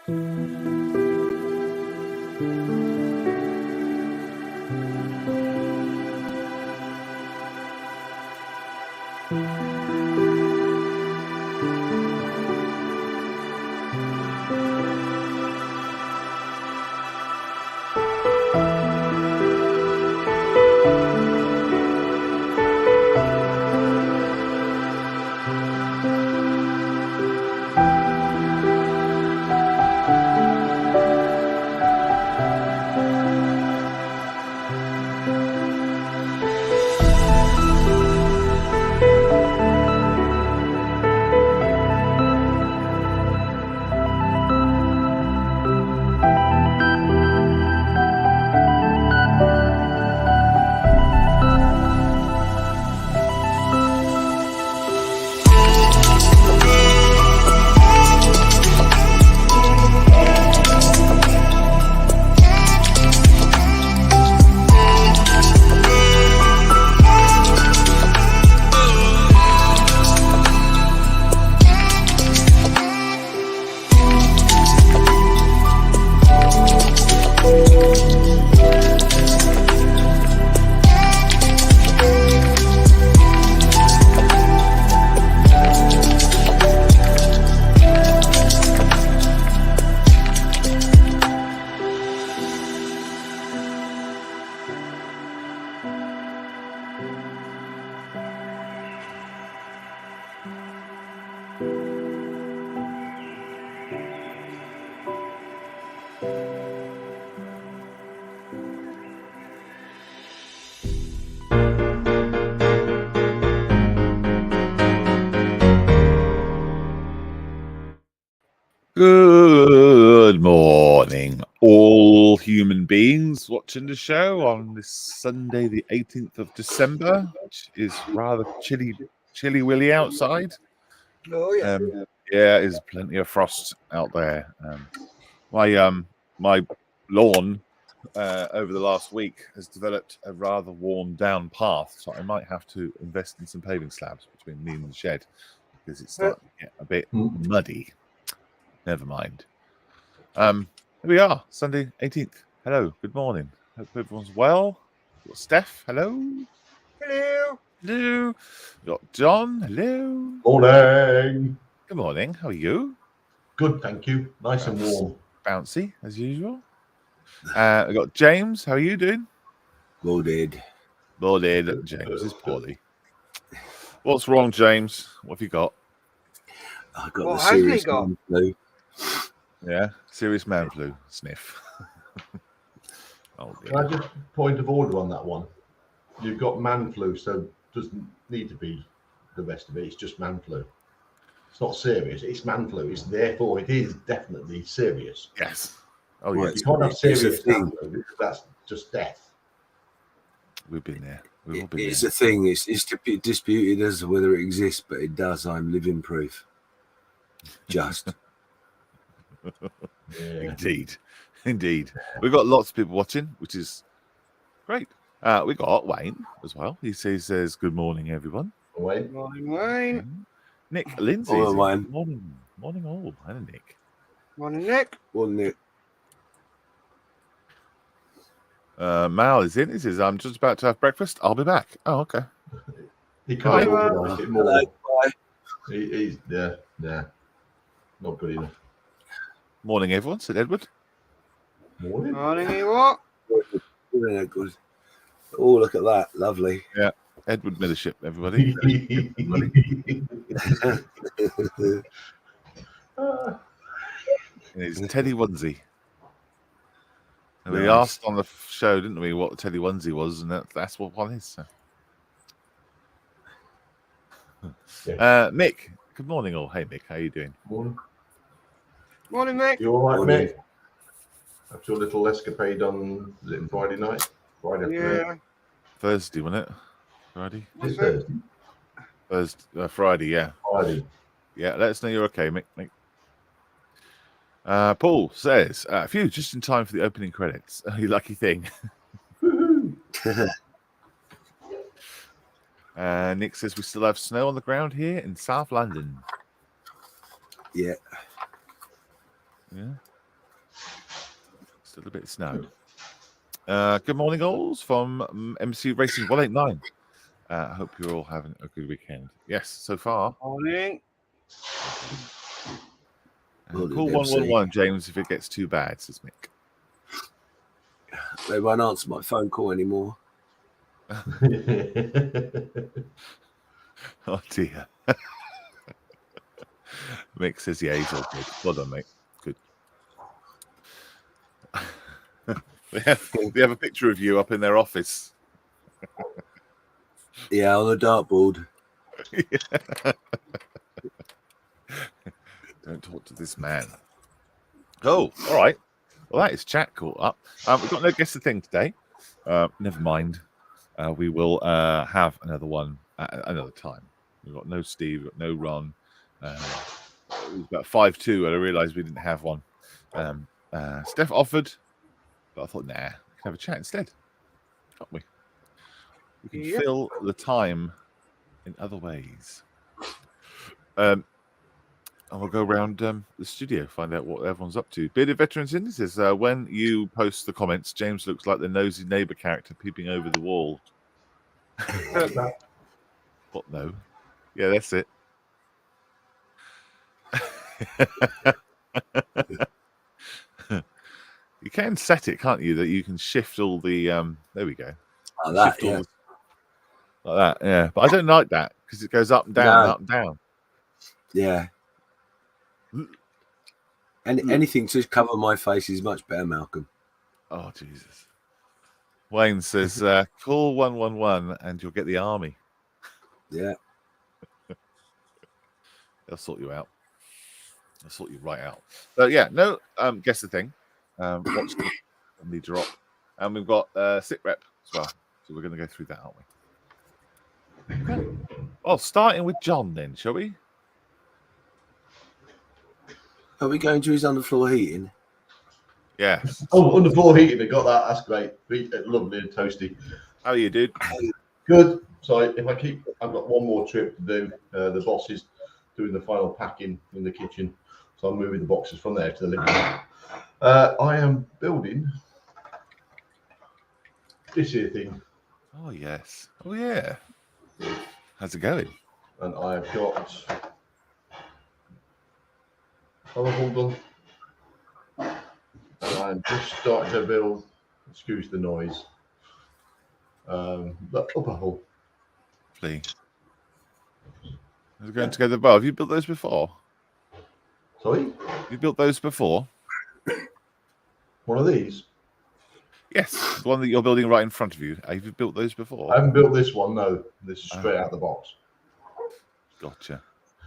Good morning, all human beings watching the show on this Sunday, the 18th of December, which is rather chilly willy outside. Oh yeah. Yeah, there's plenty of frost out there. My lawn over the last week has developed a rather worn down path, so I might have to invest in some paving slabs between me and the shed because it's starting to get a bit muddy. Never mind. Here we are, Sunday 18th. Hello, good morning. Hope everyone's well. We've got Steph, hello. Hello. Hello. We've got John, hello. Morning. Good morning, how are you? Good, thank you. Nice and warm. Bouncy, as usual. We've got James, how are you doing? Boarded. James is poorly. What's wrong, James? What have you got? I got What the hasn't he serious got? man flu. Yeah, serious man flu. Sniff. Oh, dear. Can I just point of order on that one? You've got man flu, so it doesn't need to be the rest of it. It's just man flu. It's not serious. It's man flu. It's therefore it is definitely serious. Yes. Oh, Well, yeah. You can't have it's a serious thing. man flu because that's just death. We've been there. We've all been It's there. a thing. It's disputed as to whether it exists, but it does. I'm living proof. Just. Yeah. Indeed. We've got lots of people watching, which is great. We got Wayne as well. He says, "Good morning, everyone." Wait. Morning, Wayne. Nick Lindsay. Morning, Wayne. Morning, all. Hello, Nick. Morning, Nick. Wasn't it? Mal is in. He says, "I'm just about to have breakfast. I'll be back." Oh, okay. He can't Hi, Mark. organise it more. Hello. Bye. He's not good enough. Morning, everyone. Said Edward. Morning. Morning, you what? Yeah, good. Oh, look at that. Lovely. Edward Millership, everybody. In his Teddy onesie. And we Nice. asked on the show, didn't we, what the Teddy onesie was, and that's what one is. So. Mick, good morning, all. Hey, Mick, how you doing? Morning. Morning, Mick. You all right, Morning. mate? After your little escapade on was it Friday night? Friday afternoon. Yeah. Thursday, wasn't it? Friday? It's Thursday. Friday, yeah. Friday. Yeah, let us know you're okay, Mick. Paul says, phew, just in time for the opening credits. You lucky thing. Nick says, we still have snow on the ground here in South London. Yeah. Yeah. Still a bit of snow. Good morning, alls from MC Racing 189. Hope you're all having a good weekend. Yes, so far. Morning. Call 111, James, if it gets too bad, says Mick. They won't answer my phone call anymore. Oh, dear. Mick says, yeah, he's all good. Well done, mate. Good. They have a picture of you up in their office. Yeah, on the dartboard. Yeah. Don't talk to this man. Oh, all right. Well, that is chat caught up. We've got no guest thing today. Never mind. We will have another one at another time. We've got no Steve, we've got no Ron. It was about 5-2, and I realised we didn't have one. Steph offered, but I thought, nah, we can have a chat instead. Can't we? We can fill the time in other ways. And we'll go around the studio, find out what everyone's up to. Bearded Veterans in says, when you post the comments, James looks like the nosy neighbour character peeping over the wall. What, no? Yeah, that's it. You can set it, can't you, that you can shift all the... there we go. Like that, yeah. Like that, yeah. But I don't like that, because it goes up and down, up and down. Yeah. And anything to cover my face is much better, Malcolm. Oh, Jesus. Wayne says, call 111 and you'll get the army. Yeah. They'll sort you out. They'll sort you right out. So, yeah, no, guess the thing. Watch the drop. And we've got sit rep as well. So we're going to go through that, aren't we? Okay. Well, starting with John then, shall we? Are we going to his underfloor heating? Yes. Oh, underfloor heating, I got that. That's great. Lovely and toasty. How are you, dude? Good. So I've got one more trip to do. The boss is doing the final packing in the kitchen. So I'm moving the boxes from there to the living room. I am building this here thing. Oh, yes. Oh, yeah. How's it going? And I've got other hole done. And I'm just starting to build, excuse the noise, the upper hull. Please. Is it going together well? Have you built those before? Sorry? You built those before? One of these? Yes, the one that you're building right in front of you. Have you built those before? I haven't built this one, no. This is straight out of the box. Gotcha.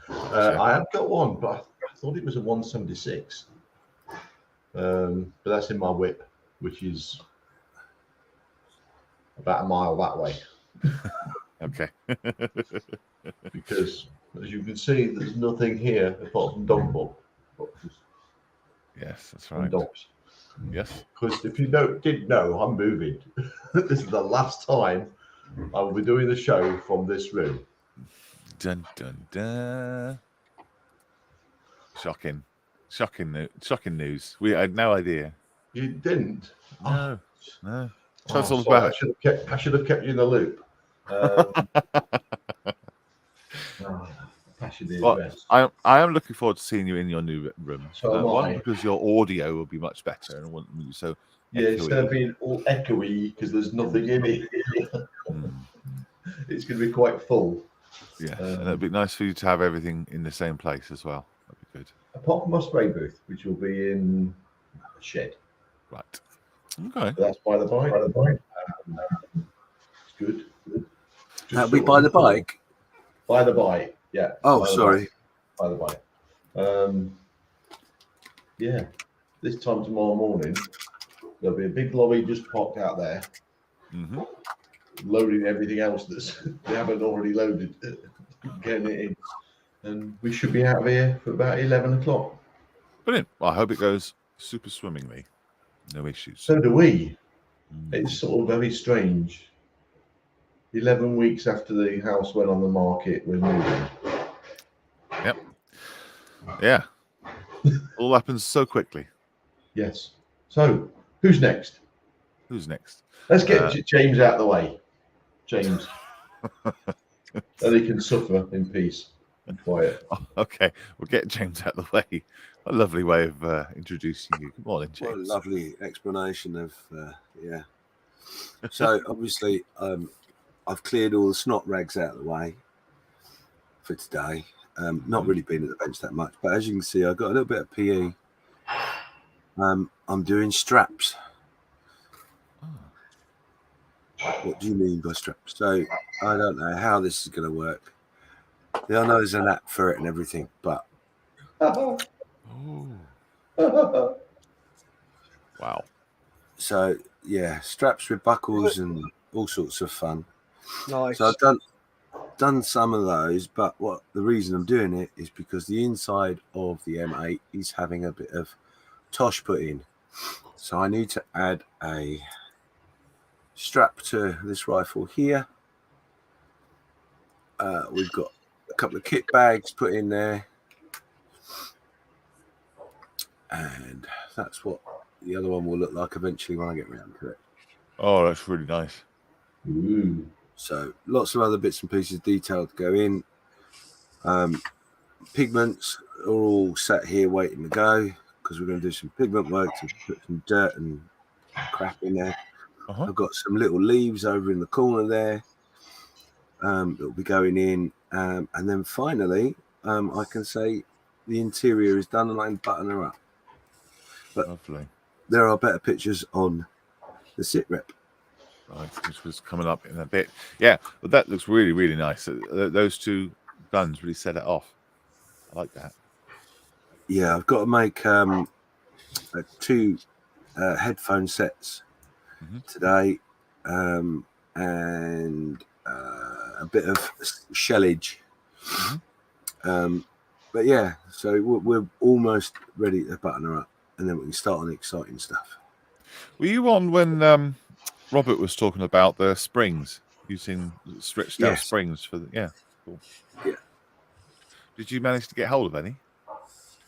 I have got one, but I thought it was a 176. But that's in my whip, which is about a mile that way. Okay. Because, as you can see, there's nothing here apart from dog boxes. Yes, that's And right. dogs. Yes. Because if you didn't know, I'm moving. This is the last time I will be doing the show from this room. Dun dun dun. Shocking news. We had no idea. You didn't? No. Tell us all Sorry, about it. I should have kept you in the loop. Well, I am looking forward to seeing you in your new room. So one, because your audio will be much better, and I want you so. Yeah, instead of being all echoey because there's nothing in it, it's going to be quite full. Yeah, and it'd be nice for you to have everything in the same place as well. That'd be good. Apart from my spray booth, which will be in a shed. Right. Okay. So that's by the bike. It's good. That'll be by the bike? By the bike, yeah. Oh, sorry. By the bike. Yeah. This time tomorrow morning, there'll be a big lorry just parked out there, loading everything else that's they haven't already loaded, getting it in. And we should be out of here for about 11 o'clock. Brilliant. Well, I hope it goes super swimmingly. No issues. So do we. It's sort of very strange. 11 weeks after the house went on the market, we're moving. Yep. Yeah. All happens so quickly. Yes. So Who's next? Who's next? Let's get James out of the way. James. And he can suffer in peace and quiet. Okay, we'll get James out of the way. A lovely way of introducing you. Good morning, James. What a lovely explanation of yeah. So obviously, I've cleared all the snot rags out of the way for today. Not really been at the bench that much, but as you can see, I've got a little bit of PE. I'm doing straps. What do you mean by straps? So I don't know how this is going to work. I know there's an app for it and everything, but Wow. so yeah, straps with buckles and all sorts of fun. Nice. So I've done some of those, but the reason I'm doing it is because the inside of the M8 is having a bit of tosh put in. So I need to add a strap to this rifle here. We've got a couple of kit bags put in there, and that's what the other one will look like eventually when I get around to it. Oh, that's really nice. Ooh. So lots of other bits and pieces detailed to go in. Pigments are all set here waiting to go because we're going to do some pigment work to put some dirt and crap in there. I've got some little leaves over in the corner there that'll be going in, and then finally I can say the interior is done and I can button her up. But Lovely. there are better pictures on the sit rep. Right, which was coming up in a bit. Yeah, but that looks really, really nice. Those two guns really set it off. I like that. Yeah, I've got to make 2 headphone sets today, and a bit of shellage. But yeah, so we're almost ready to button her up, and then we can start on the exciting stuff. Were you on when Robert was talking about the springs, using stretched out springs for the cool. Yeah. Did you manage to get hold of any?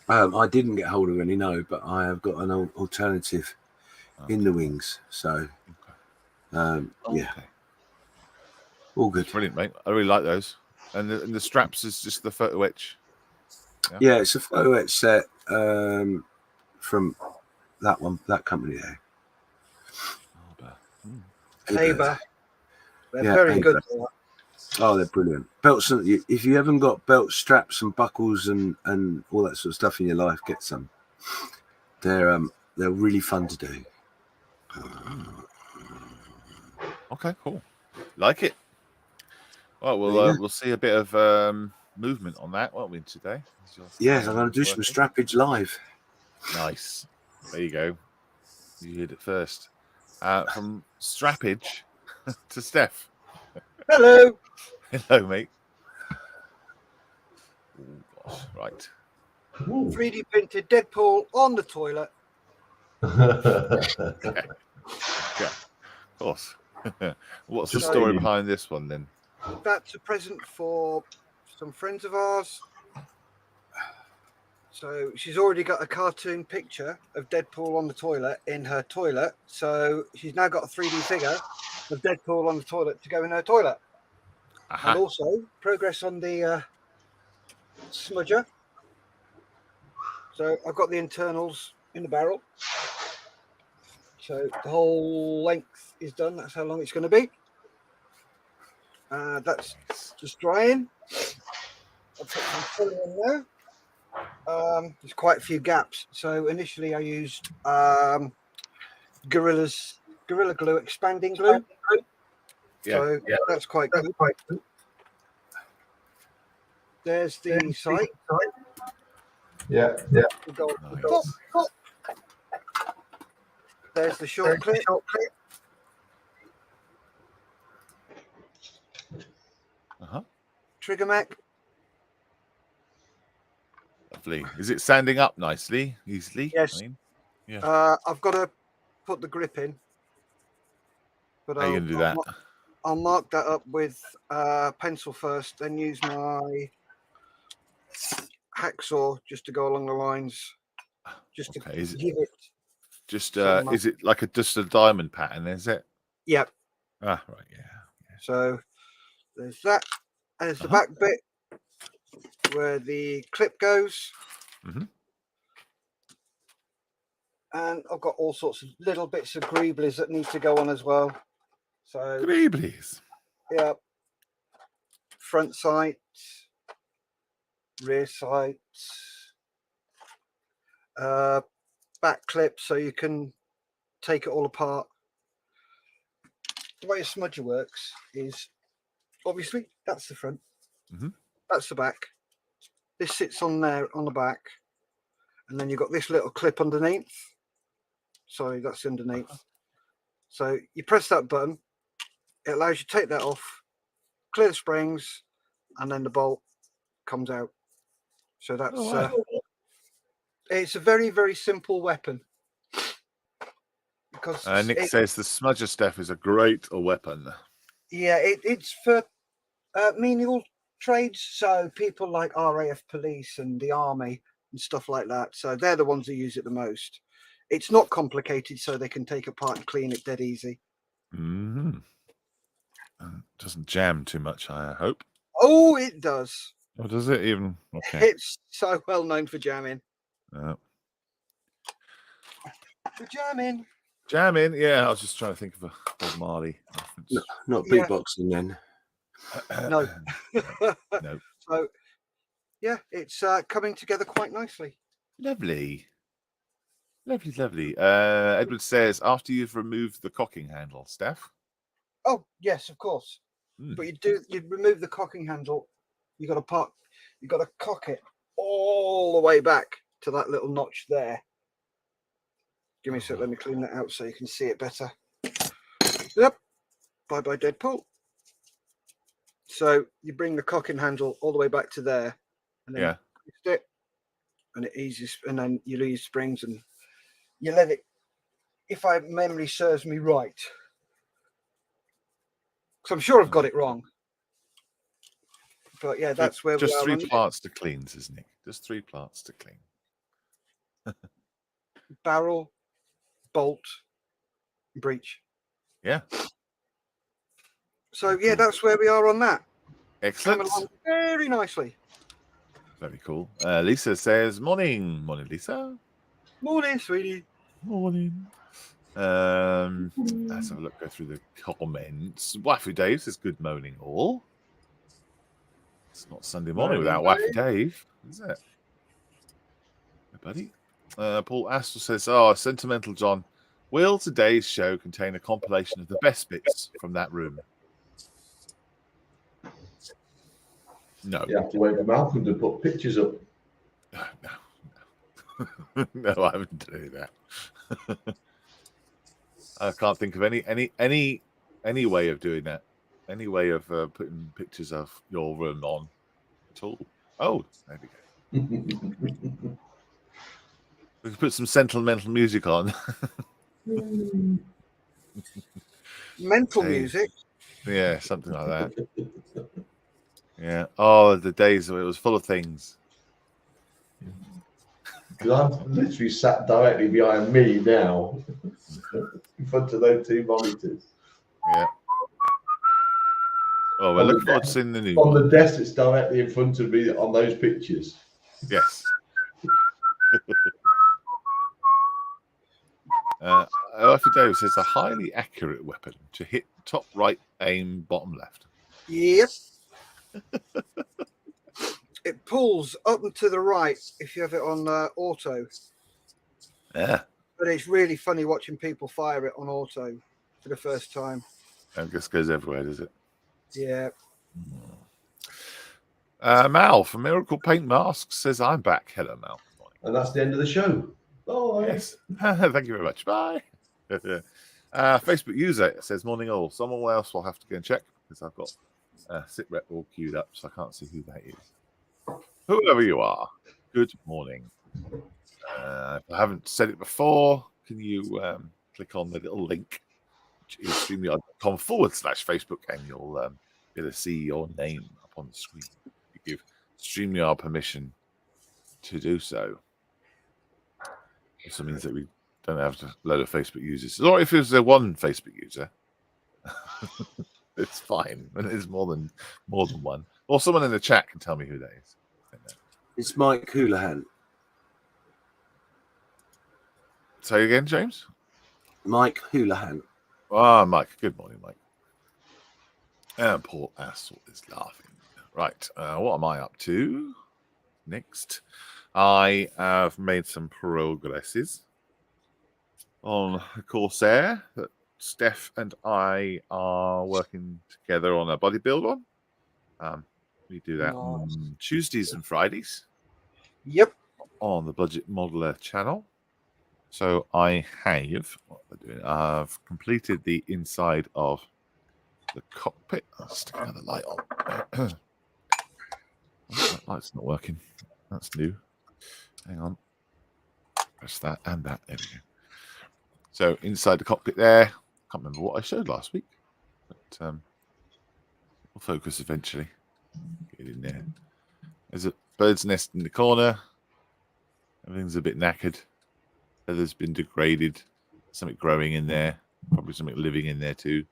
I didn't get hold of any, no, but I have got an alternative in the wings. So yeah, all good. That's brilliant, mate. I really like those. And the straps is just the photo etch. Yeah, it's a photo etch set from that company there. Tabor. They're very good. Oh, they're brilliant. Belts. If you haven't got belts, straps, and buckles and all that sort of stuff in your life, get some. They're really fun to do. Okay, cool. Like it. Well, we'll see a bit of movement on that, won't we, today? Yes, I'm going to do some strappage live. Nice. There you go. You heard it first. From strappage to Steph. Hello. Hello, mate. Oh, gosh. Right. 3D printed Deadpool on the toilet. Okay. Yeah, of course. What's the story behind this one then? That's a present for some friends of ours. So she's already got a cartoon picture of Deadpool on the toilet in her toilet. So she's now got a 3D figure of Deadpool on the toilet to go in her toilet. And also progress on the smudger. So I've got the internals in the barrel. So the whole length is done. That's how long it's going to be. That's just drying. I'll put some filling in there. There's quite a few gaps. So initially I used Gorilla Glue expanding glue. So that's quite good. There's the sight. Yeah. Nice. There's the short clip. Trigger mech. Lovely. Is it standing up nicely, easily? Yes. I've got to put the grip in. But how are you going to do that? I'll mark that up with pencil first, then use my hacksaw just to go along the lines, just to give it Just is it like just a diamond pattern? Is it? Yep. Ah, right. Yeah. So there's that. And there's the back bit where the clip goes. Mm-hmm. And I've got all sorts of little bits of greeblies that need to go on as well. So Greeblies. Yeah. Front sights, rear sights, back clips, so you can take it all apart. The way a smudger works is obviously that's the front, that's the back. This sits on there on the back, and then you've got this little clip underneath. Sorry, that's underneath. So you press that button, it allows you to take that off, clear the springs, and then the bolt comes out. So that's it's a very, very simple weapon. Because Nick says the smudger stuff is a great weapon. Yeah, it's for menial trades, so people like RAF police and the army and stuff like that. So they're the ones who use it the most. It's not complicated, so they can take apart and clean it dead easy. Mm-hmm. Doesn't jam too much, I hope. Oh, it does. Oh, does it even? Okay. It's so well known for jamming. For jamming. Jamming, yeah. I was just trying to think of a Bob Marley reference. No, not beatboxing then. No. No. So, yeah, it's coming together quite nicely. Lovely. Lovely, lovely. Edward says, after you've removed the cocking handle, Steph. Oh, yes, of course. But you remove the cocking handle, you got to cock it all the way back to that little notch there. Give me a sec, let me clean that out so you can see it better. Yep. Bye bye Deadpool. So you bring the cocking handle all the way back to there, and then twist it, and it eases, and then you lose springs and you let it, if my memory serves me right. Because I'm sure I've got it wrong. But yeah, that's where just we are. Just 3 parts to clean, isn't it? Just 3 parts to clean. Barrel, bolt, breech. Yeah. So yeah, that's where we are on that. Excellent. Coming along very nicely. Very cool. Lisa says, morning. Morning, Lisa. Morning, sweetie. Morning. Let's have a look, go through the comments. Waffy Dave says, good moaning all. It's not Sunday morning without Waffy Dave, is it? Hey, buddy. Paul Astor says, sentimental John. Will today's show contain a compilation of the best bits from that room? No. You have to wait for Malcolm to put pictures up. No. No, I wouldn't do that. I can't think of any way of doing that. Any way of putting pictures of your room on at all. Oh, there we go. We can put some sentimental music on. Mental music? Yeah, something like that. Yeah. Oh, the days where it was full of things. Because I'm literally sat directly behind me now, in front of those 2 monitors. Yeah. Oh, well, look forward to seeing the new on one. the desk that's directly in front of me on those pictures. Yes. Alfie Davis says a highly accurate weapon to hit top right, aim bottom left. Yep. It pulls up and to the right if you have it on auto. Yeah. But it's really funny watching people fire it on auto for the first time. I guess goes everywhere, does it? Yeah. Mal from Miracle Paint Masks says, I'm back. Hello, Mal. And that's the end of the show. Bye. Yes. Thank you very much. Bye. Facebook user says, morning all. Someone else will have to go and check because I've got sit rep all queued up, so I can't see who that is. Whoever you are, good morning. If I haven't said it before, can you click on the little link, which is StreamYard.com/Facebook, and you'll be able to see your name up on the screen. You give StreamYard permission to do so. Also means that we don't have a load of Facebook users. Or if it's a one Facebook user, it's fine. When it's more than one, or someone in the chat can tell me who that is. It's Mike Houlihan. Say again, James. Mike Houlihan. Ah, Mike. Good morning, Mike. And poor Assel is laughing. Right. What am I up to next? I have made some progresses on Corsair that Steph and I are working together on a body build on. We do that on Tuesdays and Fridays. Yep. On the Budget Modeler channel. So I have I've completed the inside of the cockpit. I'll stick another light on. Oh, that light's not working. That's new. Hang on. Press that and that. There we go. So inside the cockpit there. Can't remember what I showed last week, but we'll focus eventually. Get in there. There's a bird's nest in the corner. Everything's a bit knackered. Feathers been degraded. Something growing in there. Probably something living in there too.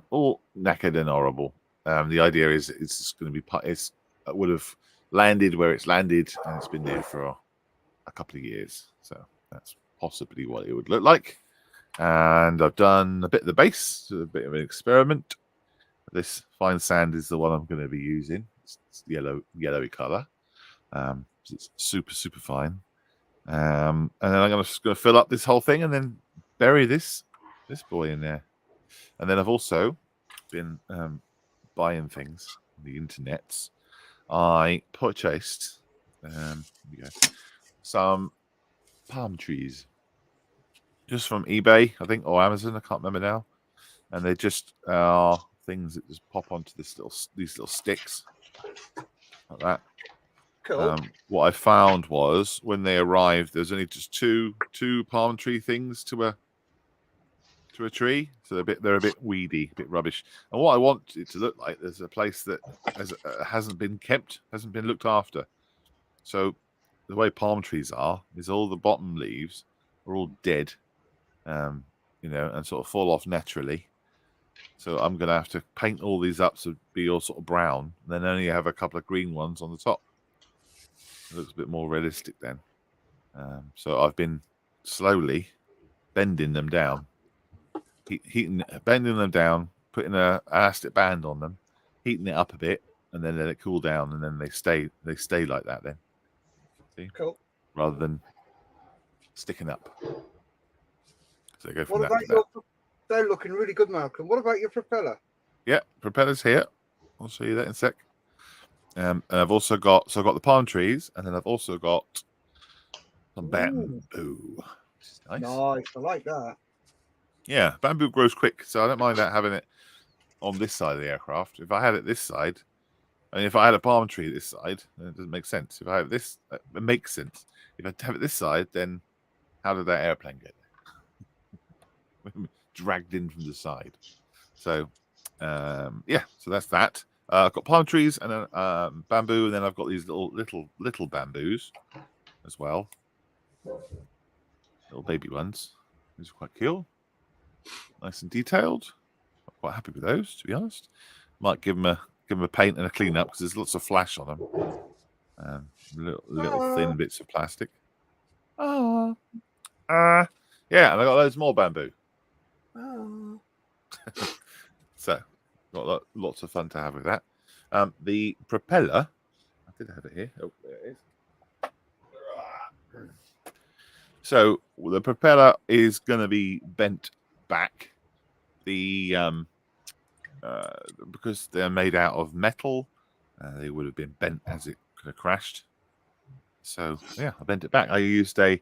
All knackered and horrible. The idea is it's just going to be. It would have landed where it's landed, and it's been there for a couple of years. So that's possibly what it would look like. And I've done a bit of the base, so a bit of an experiment. This fine sand is the one I'm going to be using. It's yellowy color. It's super fine. And then I'm just going to fill up this whole thing and then bury this boy in there. And then I've also been buying things on the internets. I purchased some palm trees just from eBay, I think, or Amazon. I can't remember now. And they just are things that just pop onto these little sticks like that. Cool. What I found was when they arrived, there's only just two palm tree things to a tree, so they're a bit weedy, a bit rubbish. And what I want it to look like, there's a place that hasn't been kept, hasn't been looked after. So the way palm trees are is all the bottom leaves are all dead, and sort of fall off naturally. So I'm going to have to paint all these up to be all sort of brown, and then only have a couple of green ones on the top. It looks a bit more realistic then. So I've been slowly bending them down, bending them down, putting an elastic band on them, heating it up a bit, and then let it cool down, and then they stay like that then. See? Cool. Rather than sticking up. So they go from What that about to they're looking really good, Malcolm. What about your propeller? Yeah, propeller's here. I'll show you that in a sec. And I've also got the palm trees, and then I've also got some bamboo. Which is nice. Nice, I like that. Yeah, bamboo grows quick, so I don't mind that having it on this side of the aircraft. If I had it this side, and if I had a palm tree this side, then it doesn't make sense. If I have this, it makes sense. If I have it this side, then how did that airplane get there? Dragged in from the side. So, yeah, so that's that. I've got palm trees and then bamboo, and then I've got these little bamboos as well. Little baby ones. These are quite cool. Nice and detailed. I'm quite happy with those, to be honest. Might give them a paint and a clean up because there's lots of flash on them. Little thin bits of plastic. Yeah, and I got loads more bamboo. So, got lots of fun to have with that. The propeller, I did have it here. Oh, there it is. So the propeller is going to be bent back. Because they're made out of metal, they would have been bent as it could have crashed. So yeah, I bent it back. I used a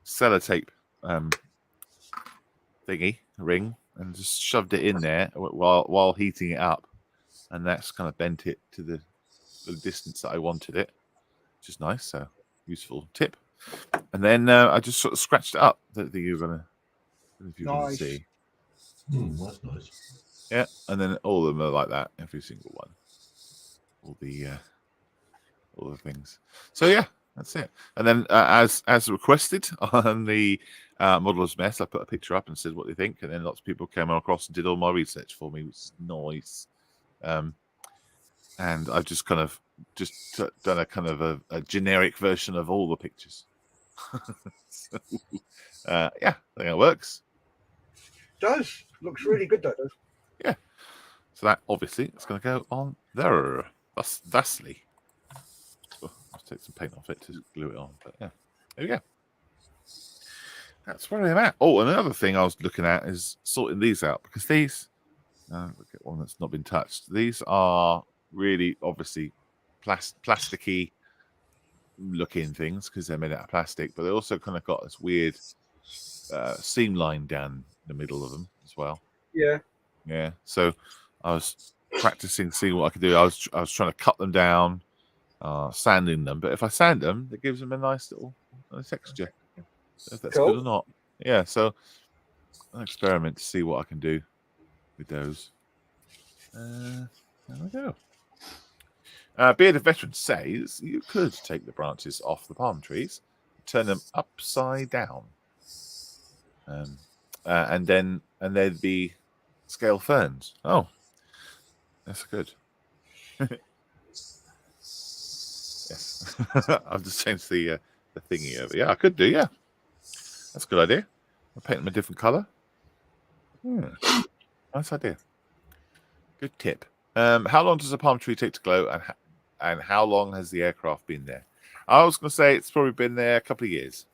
sellotape ring and just shoved it in there while heating it up, and that's kind of bent it to the distance that I wanted it, which is nice. So useful tip. And then I just sort of scratched it up. That you're gonna, if you can see. That's nice. Yeah, and then all of them are like that. Every single one. All the things. So yeah, That's it. And then, as requested on the Modeller's Mess, I put a picture up and said what they think, and then lots of people came across and did all my research for me, which is nice. And I've just kind of done a kind of a generic version of all the pictures. So, yeah, I think it works. Does looks really good. That does. Yeah. So that obviously is going to go on there. Thusly. Let's take some paint off it to glue it on. But yeah, there we go. That's where I'm at. Oh, another thing I was looking at is sorting these out, because these, look at one that's not been touched. These are really obviously plasticky looking things because they're made out of plastic, but they also kind of got this weird seam line down the middle of them as well. Yeah. Yeah. So I was practicing seeing what I could do. I was trying to cut them down, sanding them. But if I sand them, it gives them a nice little texture. If that's Cool. good or not. Yeah. So I'll experiment to see what I can do with those. There we go. Bearded Veteran says you could take the branches off the palm trees, turn them upside down, and then there'd be scale ferns. Oh, that's good. Yes, I've just changed the thingy over. Yeah, I could do. Yeah, that's a good idea. I'll paint them a different color. Nice idea. Good tip. How long does a palm tree take to glow, and how long has the aircraft been there? I was going to say it's probably been there a couple of years.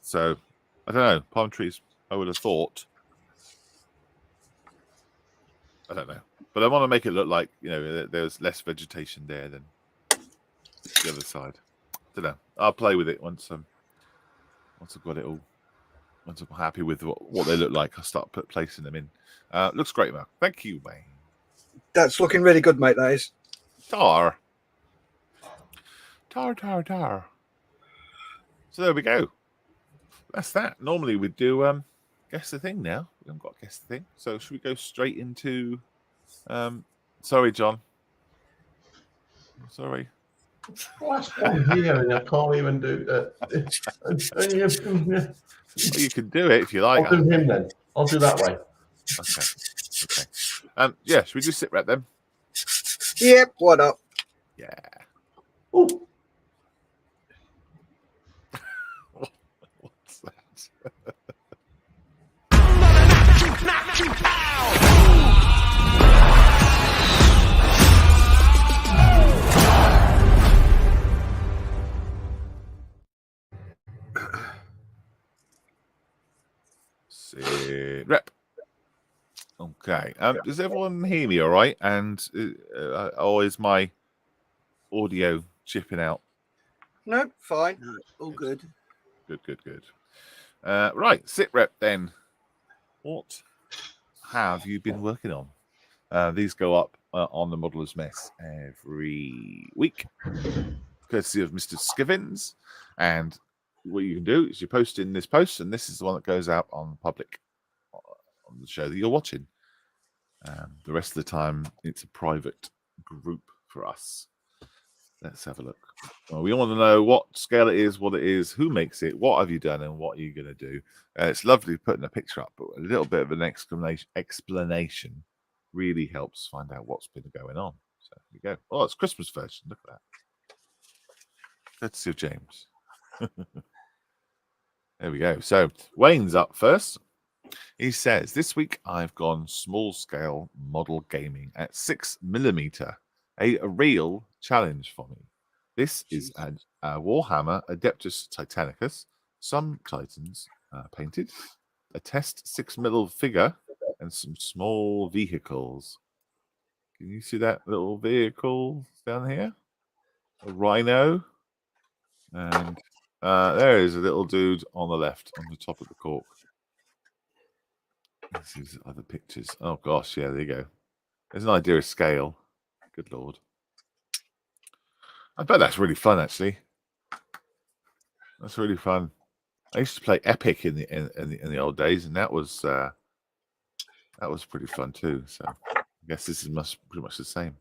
So, I don't know. Palm trees, I would have thought. I don't know. But I want to make it look like, there's less vegetation there than the other side. I don't know. I'll play with it once I've got it all. Once I'm happy with what they look like, I'll start placing them in. Looks great, Mark. Thank you, mate. That's looking really good, mate. That is. Tar. So there we go. That's that. Normally we'd do guess the thing now. We haven't got guess the thing. So should we go straight into sorry, John. Sorry. Last one here, and I can't even do that. Well, you can do it if you like. I'll do him then. I'll do that way. Okay. Yeah, should we just sit rep then? Yep. What up? Yeah. Ooh. What's that? Sit rep. Okay. Does everyone hear me all right? And or is my audio chipping out? No, fine. No, all good. Good. Right, sit rep then. What have you been working on? These go up on the Modeller's Mess every week, courtesy of Mr. Skivins. And what you can do is you post in this post, and this is the one that goes out on public on the show that you're watching. The rest of the time, it's a private group for us. Let's have a look. Well, we want to know what scale it is, what it is, who makes it, what have you done, and what are you going to do. It's lovely putting a picture up, but a little bit of an explanation really helps find out what's been going on. So here we go. Oh, it's Christmas version. Look at that. Courtesy of James. There we go. So Wayne's up first. He says, this week I've gone small scale model gaming at 6mm. A real challenge for me. This is a Warhammer Adeptus Titanicus, some Titans painted, a test 6mm figure, and some small vehicles. Can you see that little vehicle down here? A rhino. And there is a little dude on the left, on the top of the cork. This is other pictures. Oh gosh, yeah, there you go. There's an idea of scale. Good lord. I bet that's really fun, actually. That's really fun. I used to play Epic in the old days, and that was pretty fun too. So I guess this is pretty much the same.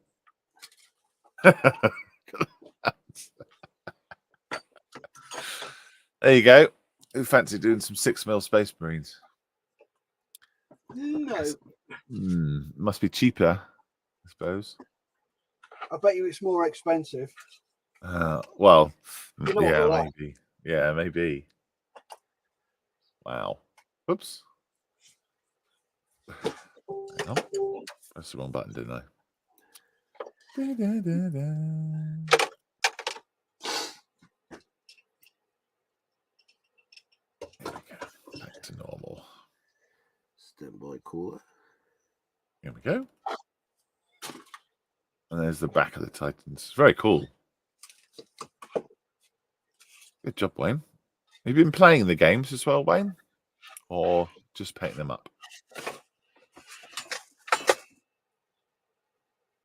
There you go. Who fancy doing some 6mm Space Marines? No. Must be cheaper, I suppose. I bet you it's more expensive. Well, You know what yeah, they're like. maybe. Yeah, maybe. Wow. Oops. Hang on. Pressed the wrong button, didn't I? There we go. Back to normal. Standby caller. Here we go. And there's the back of the Titans. Very cool. Good job, Wayne. Have you been playing the games as well, Wayne? Or just painting them up?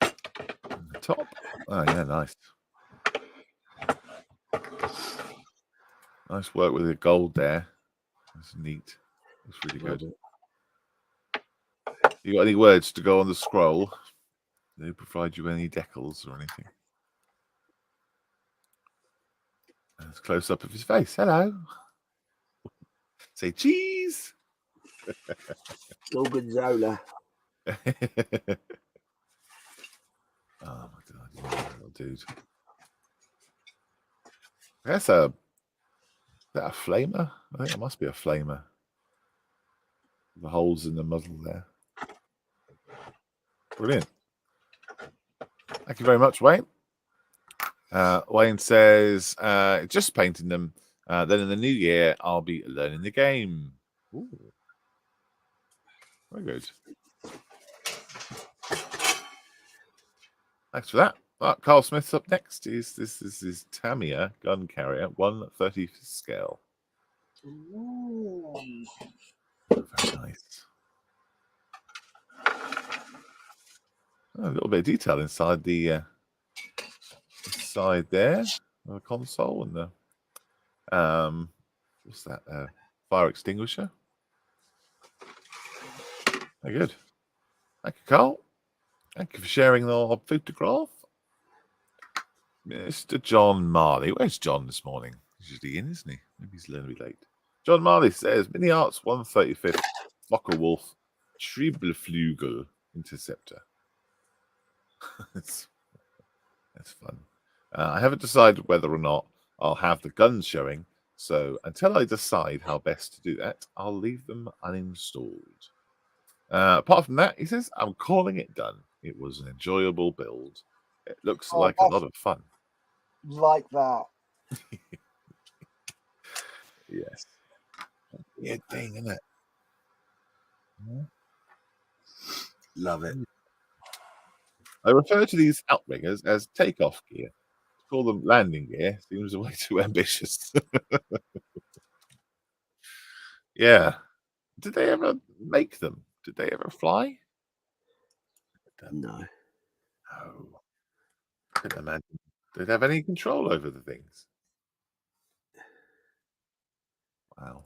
On the top. Oh, yeah, nice. Nice work with the gold there. That's neat. That's really good. You got any words to go on the scroll? Do they provide you any decals or anything? Let's close up of his face. Hello. Say cheese. Gorgonzola. Oh my god, you little dude. That's is that a flamer? I think it must be a flamer. The holes in the muzzle there. Brilliant. Thank you very much, Wayne. Wayne says, just painting them. Then in the new year, I'll be learning the game. Ooh. Very good. Thanks for that. Carl Smith's up next. This is Tamiya gun carrier, 1/30 scale. Ooh. Very nice. A little bit of detail inside the side there, the console and the what's that? Fire extinguisher. Very good. Thank you, Carl. Thank you for sharing the photograph. Mr. John Marley. Where's John this morning? He's usually in, isn't he? Maybe he's a little bit late. John Marley says, Mini Arts 135th Fokker-Wulf Triebelflügel Interceptor. That's fun. I haven't decided whether or not I'll have the guns showing, so until I decide how best to do that, I'll leave them uninstalled. Apart from that, he says, I'm calling it done. It was an enjoyable build. It looks like a lot of fun. Like that. Yes. Weird thing, isn't it? Love it. I refer to these outriggers as takeoff gear. To call them landing gear seems way too ambitious. Yeah. Did they ever make them? Did they ever fly? No. No. I couldn't imagine they'd have any control over the things. Wow.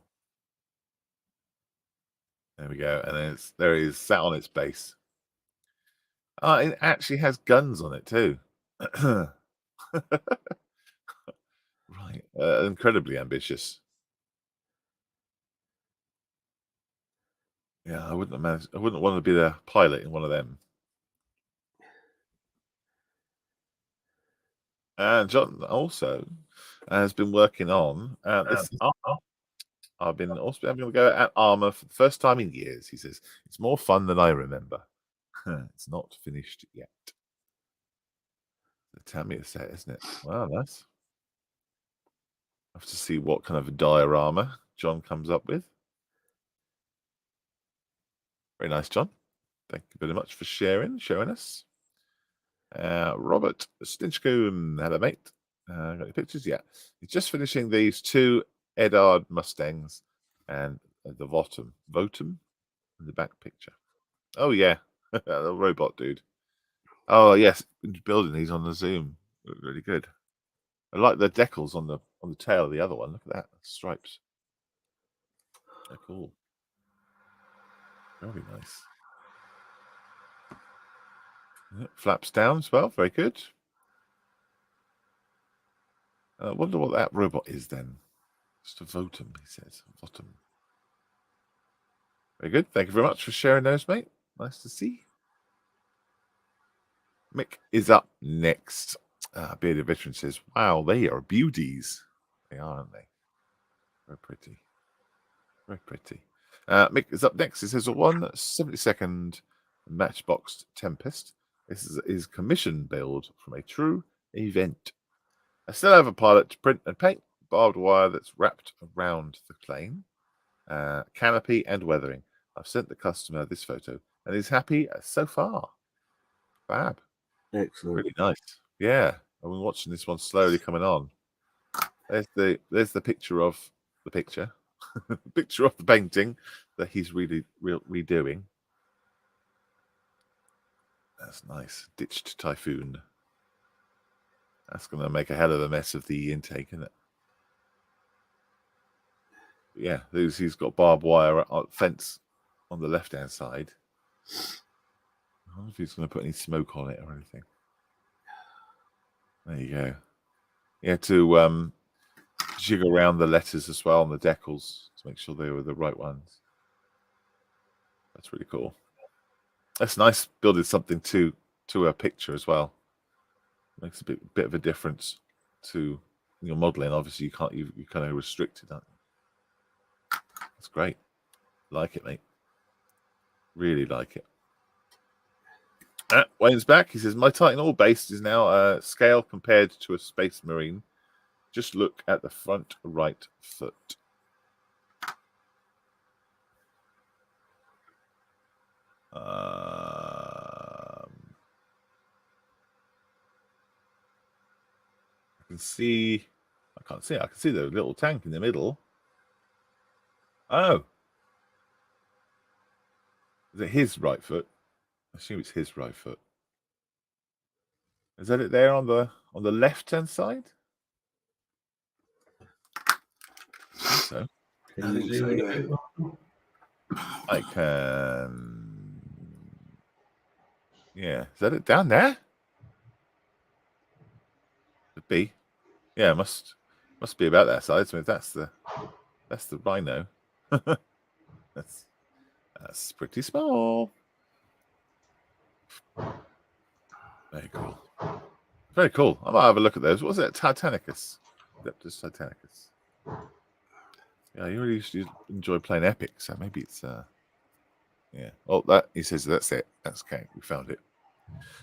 There we go. And then there it is, sat on its base. It actually has guns on it too. Right. Incredibly ambitious. Yeah, I wouldn't want to be the pilot in one of them. And John also has been working on this armor. I've been also having a go at armor for the first time in years. He says it's more fun than I remember. It's not finished yet. The Tamiya set, isn't it? Wow, nice. I have to see what kind of a diorama John comes up with. Very nice, John. Thank you very much for showing us. Robert Stinchcombe, hello, mate. Got your pictures? Yeah. He's just finishing these two Edard Mustangs and the Votum in the back picture. Oh, yeah. The robot dude. Oh, yes. Building these on the Zoom. Really good. I like the decals on the tail of the other one. Look at that. Stripes. They're cool. Very nice. Flaps down as well. Very good. I wonder what that robot is then. Just a votum, he says. Votum. Very good. Thank you very much for sharing those, mate. Nice to see. Mick is up next. Bearded Veteran says, wow, they are beauties. They are, aren't they? Very pretty. Very pretty. Mick is up next. He says, a 1/72 Matchbox Tempest. This is his commission build from a true event. I still have a pilot to print and paint, barbed wire that's wrapped around the plane, canopy and weathering. I've sent the customer this photo and he's happy so far. Fab. Excellent. Really nice. Yeah. I've been watching this one slowly coming on. There's the picture of the picture. Picture of the painting that he's really redoing. That's nice. Ditched Typhoon. That's going to make a hell of a mess of the intake, isn't it? Yeah, he's got barbed wire fence on the left-hand side. I wonder if he's going to put any smoke on it or anything. There you go. Yeah, to jig around the letters as well on the decals to make sure they were the right ones. That's really cool. That's nice building something to a picture as well. Makes a bit of a difference to your modeling. Obviously, you're kind of restricted, aren't you? That's great. Like it, mate. Really like it. Wayne's back. He says, my Titan all based is now scale compared to a Space Marine. Just look at the front right foot. I can see. I can't see. I can see the little tank in the middle. Oh, is it his right foot? I assume it's his right foot. Is that it there on the left-hand side? I think so. Can you zoom in a bit? I can. Yeah, is that it down there? Could be. Yeah, must be about that size. So that's the rhino. that's pretty small. Very cool. Very cool. I might have a look at those. What was it? Titanicus. Adeptus Titanicus. Yeah, you really used to enjoy playing Epic, so maybe it's yeah. Oh, that he says that's it. That's okay. We found it.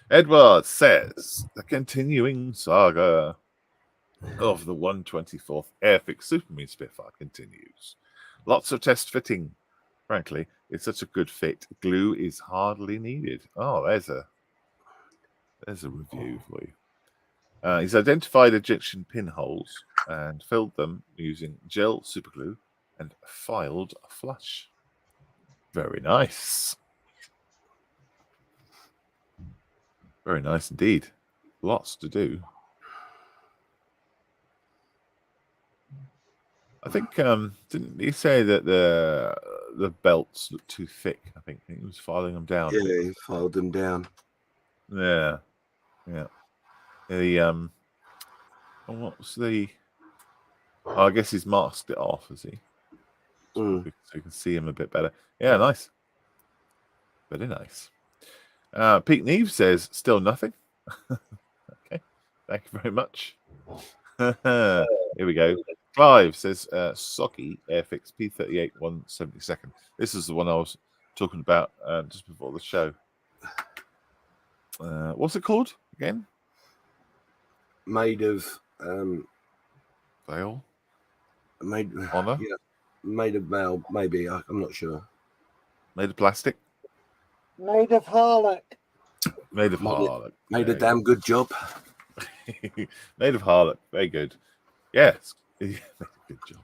Edward says the continuing saga of the 124th Airfix Supermarine Spitfire continues. Lots of test fitting. Frankly, it's such a good fit. Glue is hardly needed. Oh, there's a review for you. He's identified ejection pinholes and filled them using gel superglue and filed flush. Very nice. Very nice indeed. Lots to do. I think didn't he say that the belts look too thick? I think he was filing them down. Yeah, he filed them down. Yeah. The what was the? Oh, I guess he's masked it off, has he? So you can see him a bit better. Yeah, nice. Very nice. Pete Neve says, still nothing. Okay. Thank you very much. Here we go. Clive says, Socky Airfix P38 1/72. This is the one I was talking about just before the show. What's it called again? Made of Veil? Honor? Yeah. Made of veil, maybe. I'm not sure. Made of plastic? Made of harlock. Made of harlock. Made a damn good job. Made of harlock. Very good. Yes. Made a good job.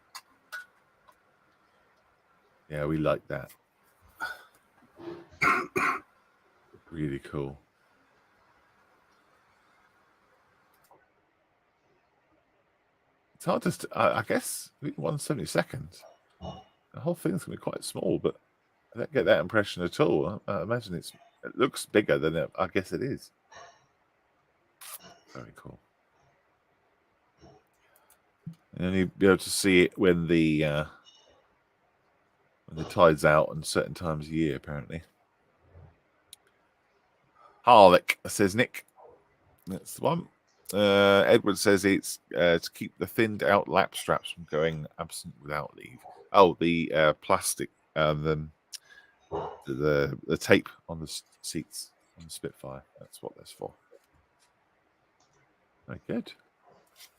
Yeah, we like that. Really cool. It's hard to, I guess, 1/72. The whole thing's going to be quite small, but I don't get that impression at all. I imagine it looks bigger than I guess it is. Very cool. And you'll be able to see it when the tide's out and certain times of year, apparently. Harlech, says Nick. That's the one. Edward says it's to keep the thinned out lap straps from going absent without leave. Oh, the plastic, the tape on the seats on the Spitfire. That's what that's for. Very good.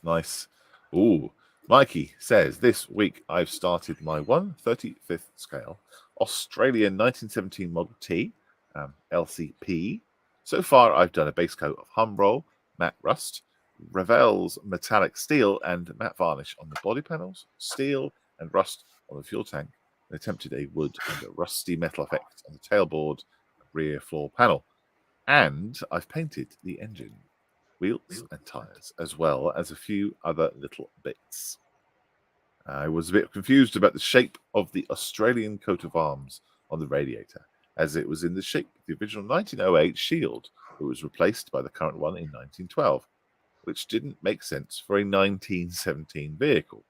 Nice. Ooh. Mikey says, this week I've started my 1/35th scale Australian 1917 Model T, LCP. So far, I've done a base coat of Humbrol, matte rust, Revell's metallic steel, and matte varnish on the body panels, steel and rust on the fuel tank, and attempted a wood and a rusty metal effect on the tailboard rear floor panel. And I've painted the engine, wheels and tyres, as well as a few other little bits. I was a bit confused about the shape of the Australian coat of arms on the radiator, as it was in the shape of the original 1908 shield that was replaced by the current one in 1912, which didn't make sense for a 1917 vehicle.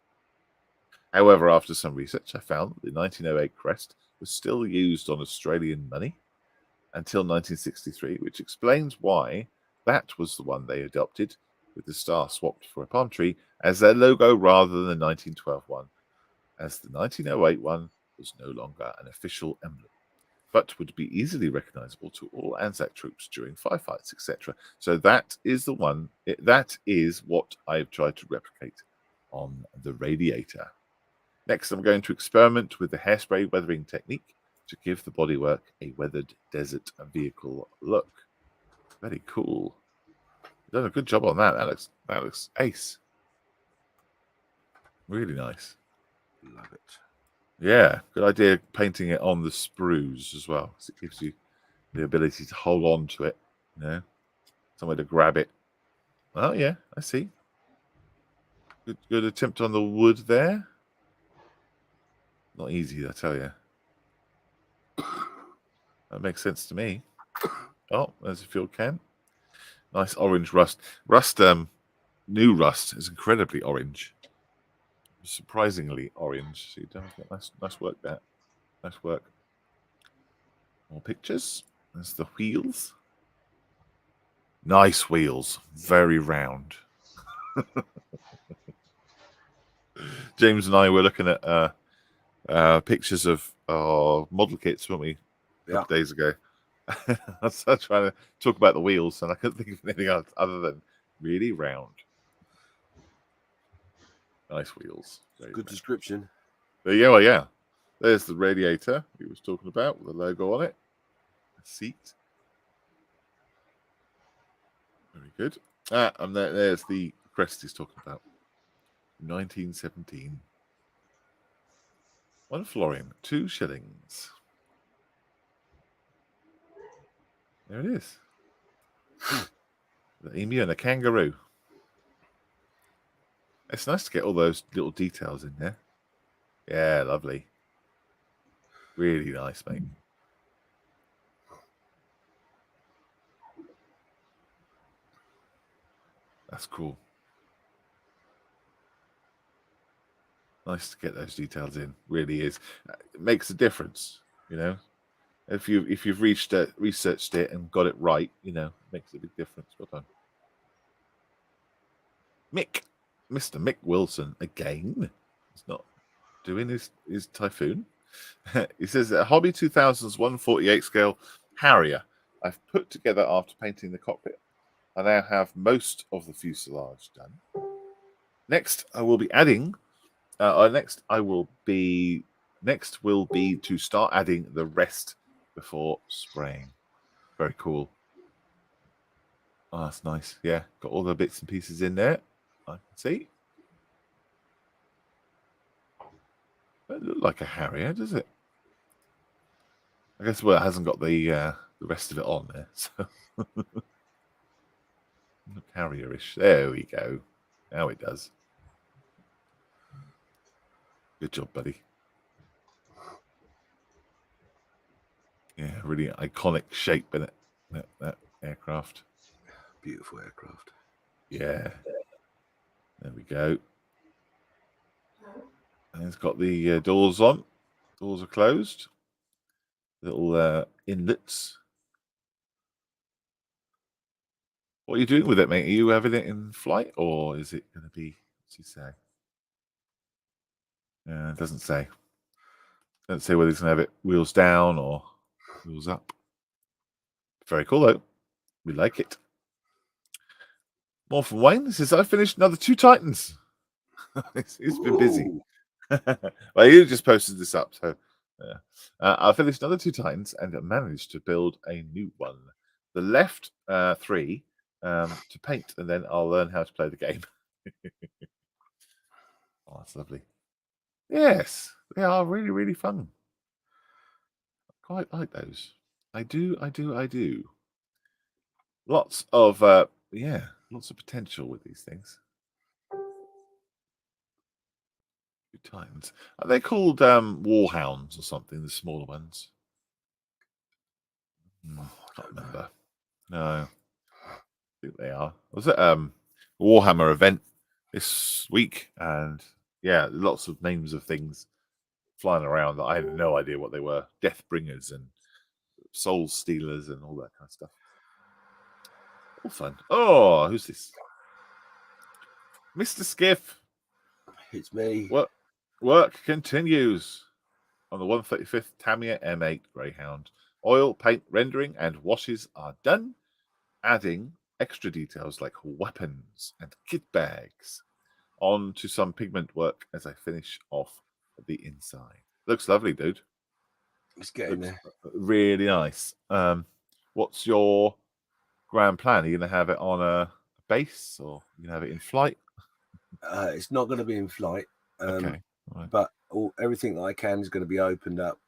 However, after some research, I found that the 1908 crest was still used on Australian money until 1963, which explains why that was the one they adopted, with the star swapped for a palm tree as their logo rather than the 1912 one, as the 1908 one was no longer an official emblem, but would be easily recognizable to all Anzac troops during firefights, etc. So that is the one, that is what I've tried to replicate on the radiator. Next, I'm going to experiment with the hairspray weathering technique to give the bodywork a weathered desert vehicle look. Very cool. You've done a good job on that. That looks ace. Really nice. Love it. Yeah, good idea painting it on the sprues as well, because it gives you the ability to hold on to it, you know, somewhere to grab it. Oh yeah, I see. Good attempt on the wood there. Not easy, I tell you. That makes sense to me. Oh, there's a fuel can. Nice orange rust. New rust is incredibly orange. Surprisingly orange. So you don't get nice work there. Nice work. More pictures. There's the wheels. Nice wheels. Very round. James and I were looking at pictures of model kits, weren't we? A couple days ago. I was trying to talk about the wheels, and I couldn't think of anything else other than really round. Nice wheels. Very good description. Yeah, yeah. There's the radiator he was talking about with the logo on it. The seat. Very good. And there's the crest he's talking about. 1917. 1 florin, 2 shillings. There it is. The emu and a kangaroo. It's nice to get all those little details in there. Yeah, lovely. Really nice, mate. That's cool. Nice to get those details in. Really is. It makes a difference, you know. If you've researched it and got it right, you know, it makes a big difference. Well done. Mr. Mick Wilson again. He's not doing his Typhoon. He says a Hobby 2000's 1/48 scale Harrier I've put together after painting the cockpit. I now have most of the fuselage done. Next, I will be adding. Next will be to start adding the rest before spraying. Very cool. Oh, that's nice. Yeah, got all the bits and pieces in there. I can see. It doesn't look like a Harrier, does it? I guess it hasn't got the rest of it on there. So look Harrier-ish. There we go. Now it does. Good job, buddy. Yeah, really iconic shape in it. That aircraft. Beautiful aircraft. Yeah. There we go. It's got the doors on. Doors are closed. Little inlets. What are you doing with it, mate? Are you having it in flight, or is it going to be? What's he say? It doesn't say. Doesn't say whether he's going to have it wheels down or wheels up. Very cool though. We like it. More from Wayne. This is I finished another 2 Titans. He's been busy. Well, you just posted this up, so I finished another 2 Titans and managed to build a new one. The left 3 to paint, and then I'll learn how to play the game. Oh, that's lovely. Yes, they are really, really fun. I quite like those. I do. Lots of lots of potential with these things. 2 Titans. Are they called warhounds or something? The smaller ones. I can't remember. No, I think they are. Was it Warhammer event this week? And yeah, lots of names of things flying around that I had no idea what they were. Deathbringers and Soul Stealers and all that kind of stuff. All fun. Oh, who's this? Mr. Skiff. It's me. Work continues on the 135th Tamiya M8 Greyhound. Oil, paint, rendering, and washes are done, adding extra details like weapons and kit bags on to some pigment work as I finish off the inside. Looks lovely, dude. It's getting there. Really nice. What's your grand plan? Are you going to have it on a base, or are you going to have it in flight? It's not going to be in flight. Okay. Right. But everything that I can is going to be opened up,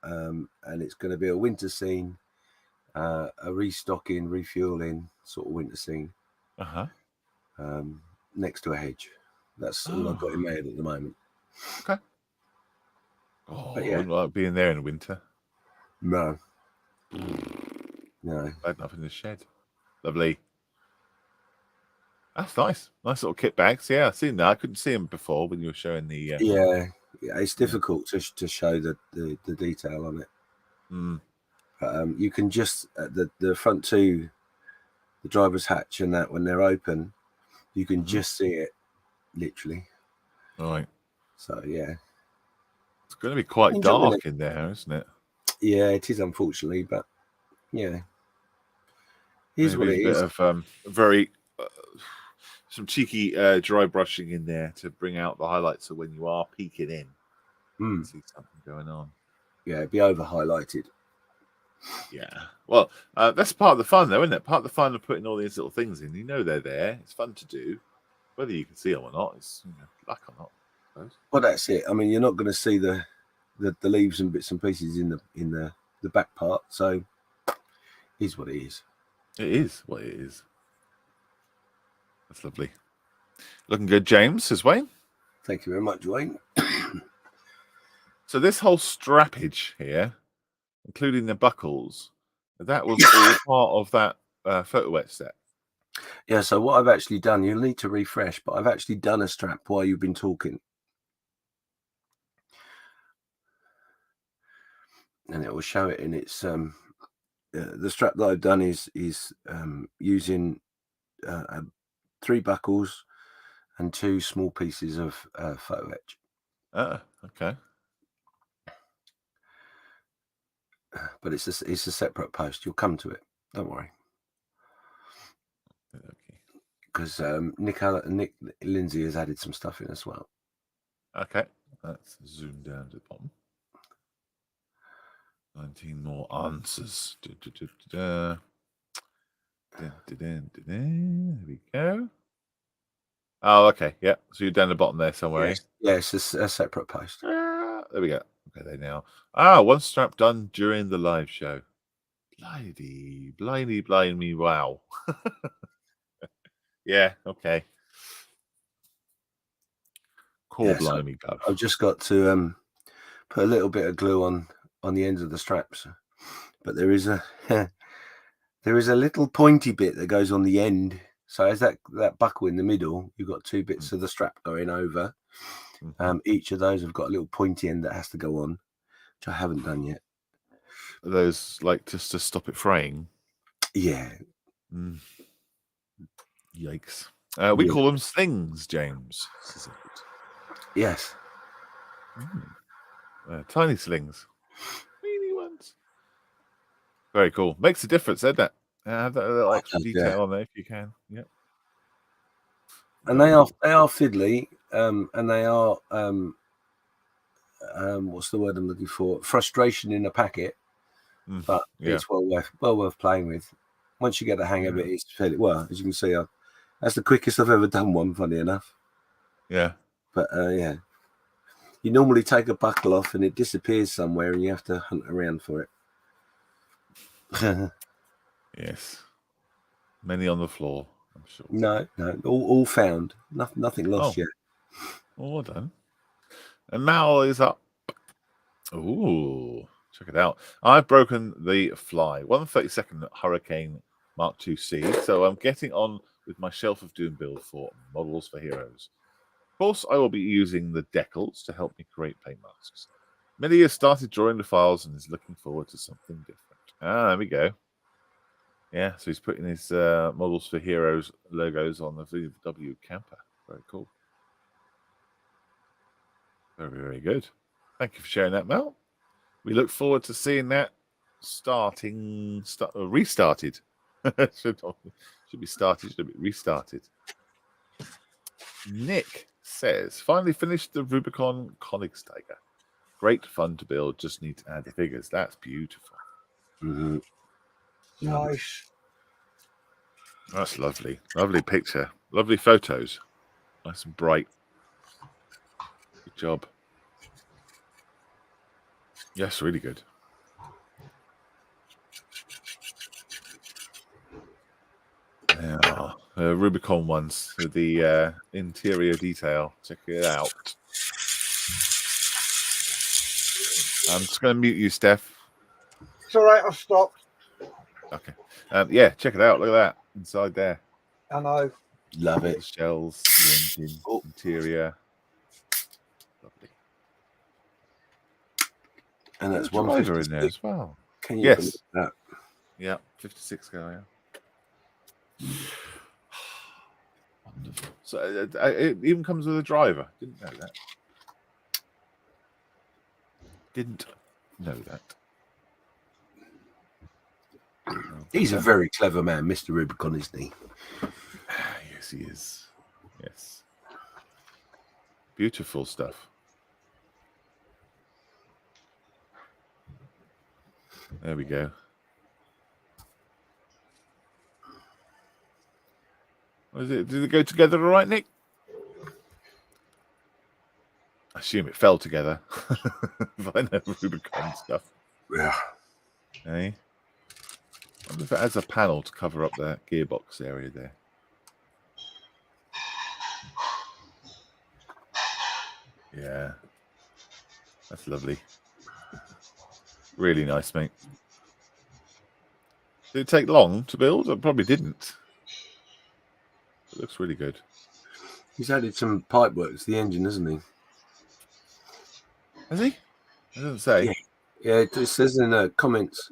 and it's going to be a winter scene, a restocking, refueling sort of winter scene. Next to a hedge. That's all I've got in my head at the moment. Okay. Oh, but yeah. I wouldn't like being there in winter. No. Bad enough in the shed. Lovely. That's nice. Nice little kit bags. Yeah, I've seen that. I couldn't see them before when you were showing the. Yeah, it's difficult to show the detail on it. But you can just the front 2, the driver's hatch and that, when they're open, you can just see it, literally. All right. So yeah, it's going to be quite dark in there, isn't it? Yeah, it is, unfortunately, but yeah, here's what it is. A bit of very. Some cheeky dry brushing in there to bring out the highlights of when you are peeking in. See something going on. Yeah, it'd be over highlighted. Yeah. Well, that's part of the fun, though, isn't it? Part of the fun of putting all these little things in. You know they're there. It's fun to do. Whether you can see them or not, it's luck or not, I suppose. Well, that's it. I mean, you're not going to see the leaves and bits and pieces in the back part. So, it is what it is. It is what it is. That's lovely. Looking good, James, says Wayne. Thank you very much, Wayne. So this whole strappage here, including the buckles, that was all part of that photo wet set. Yeah, so what I've actually done, you'll need to refresh, but I've actually done a strap while you've been talking. And it will show it in its... the strap that I've done is using 3 buckles and 2 small pieces of photo etch. Okay. But it's a separate post. You'll come to it. Don't worry. Okay. Because Nick Lindsay has added some stuff in as well. Okay. Let's zoom down to the bottom. 19 more answers. There we go. Oh, okay. Yeah. So you're down the bottom there somewhere. Yes, it's a separate post. There we go. Okay, there now. One strap done during the live show. Blimey, wow. Yeah, okay. Blimey, go. I've just got to put a little bit of glue on the ends of the straps, but there is a little pointy bit that goes on the end. So as that buckle in the middle, you've got 2 bits of the strap going over, Each of those have got a little pointy end that has to go on, which I haven't done yet. Are those like just to stop it fraying? Yeah. Yikes. We call them slings, James. Yes. Tiny slings. Weeny ones. Very cool. Makes a difference, doesn't it? Have that little extra detail on there if you can. Yep. And they are fiddly, and they are what's the word I'm looking for? Frustration in a packet. But it's well worth playing with. Once you get the hang of it, it's fairly well. As you can see, that's the quickest I've ever done one. Funny enough. Yeah. But you normally take a buckle off and it disappears somewhere, and you have to hunt around for it. Yes. Many on the floor, I'm sure. No, all found. Nothing lost yet. All done. And Mal is up. Ooh, check it out. I've broken the fly. 132nd Hurricane Mark II-C. So I'm getting on with my Shelf of Doom build for Models for Heroes. Of course, I will be using the decals to help me create paint masks. Millie has started drawing the files and is looking forward to something different. There we go. Yeah, so he's putting his Models for Heroes logos on the VW camper. Very cool. Very, very good. Thank you for sharing that, Mel. We look forward to seeing that restarted. should be started, should be restarted. Nick says, finally finished the Rubicon Königsteiger. Great fun to build, just need to add the figures. That's beautiful. Nice. That's lovely. Lovely picture. Lovely photos. Nice and bright. Good job. Yes, really good. Yeah, Rubicon ones with the interior detail. Check it out. I'm just going to mute you, Steph. It's all right. I've stopped. Okay. Yeah, check it out. Look at that inside there. I know. Love it. The shells, the engine, interior. Lovely. And that's one driver in there as well. Can you believe that? Yeah, 56 guy. Wonderful. So it even comes with a driver. Didn't know that. Didn't know that. He's a very clever man, Mr. Rubicon, isn't he? Yes, he is. Yes. Beautiful stuff. There we go. Did it go together all right, Nick? I assume it fell together. If I know Rubicon stuff. Yeah. Hey. I wonder if it has a panel to cover up the gearbox area there. Yeah. That's lovely. Really nice, mate. Did it take long to build? It probably didn't. It looks really good. He's added some pipe work to the engine, hasn't he? Has he? It doesn't say. Yeah, it says in the comments.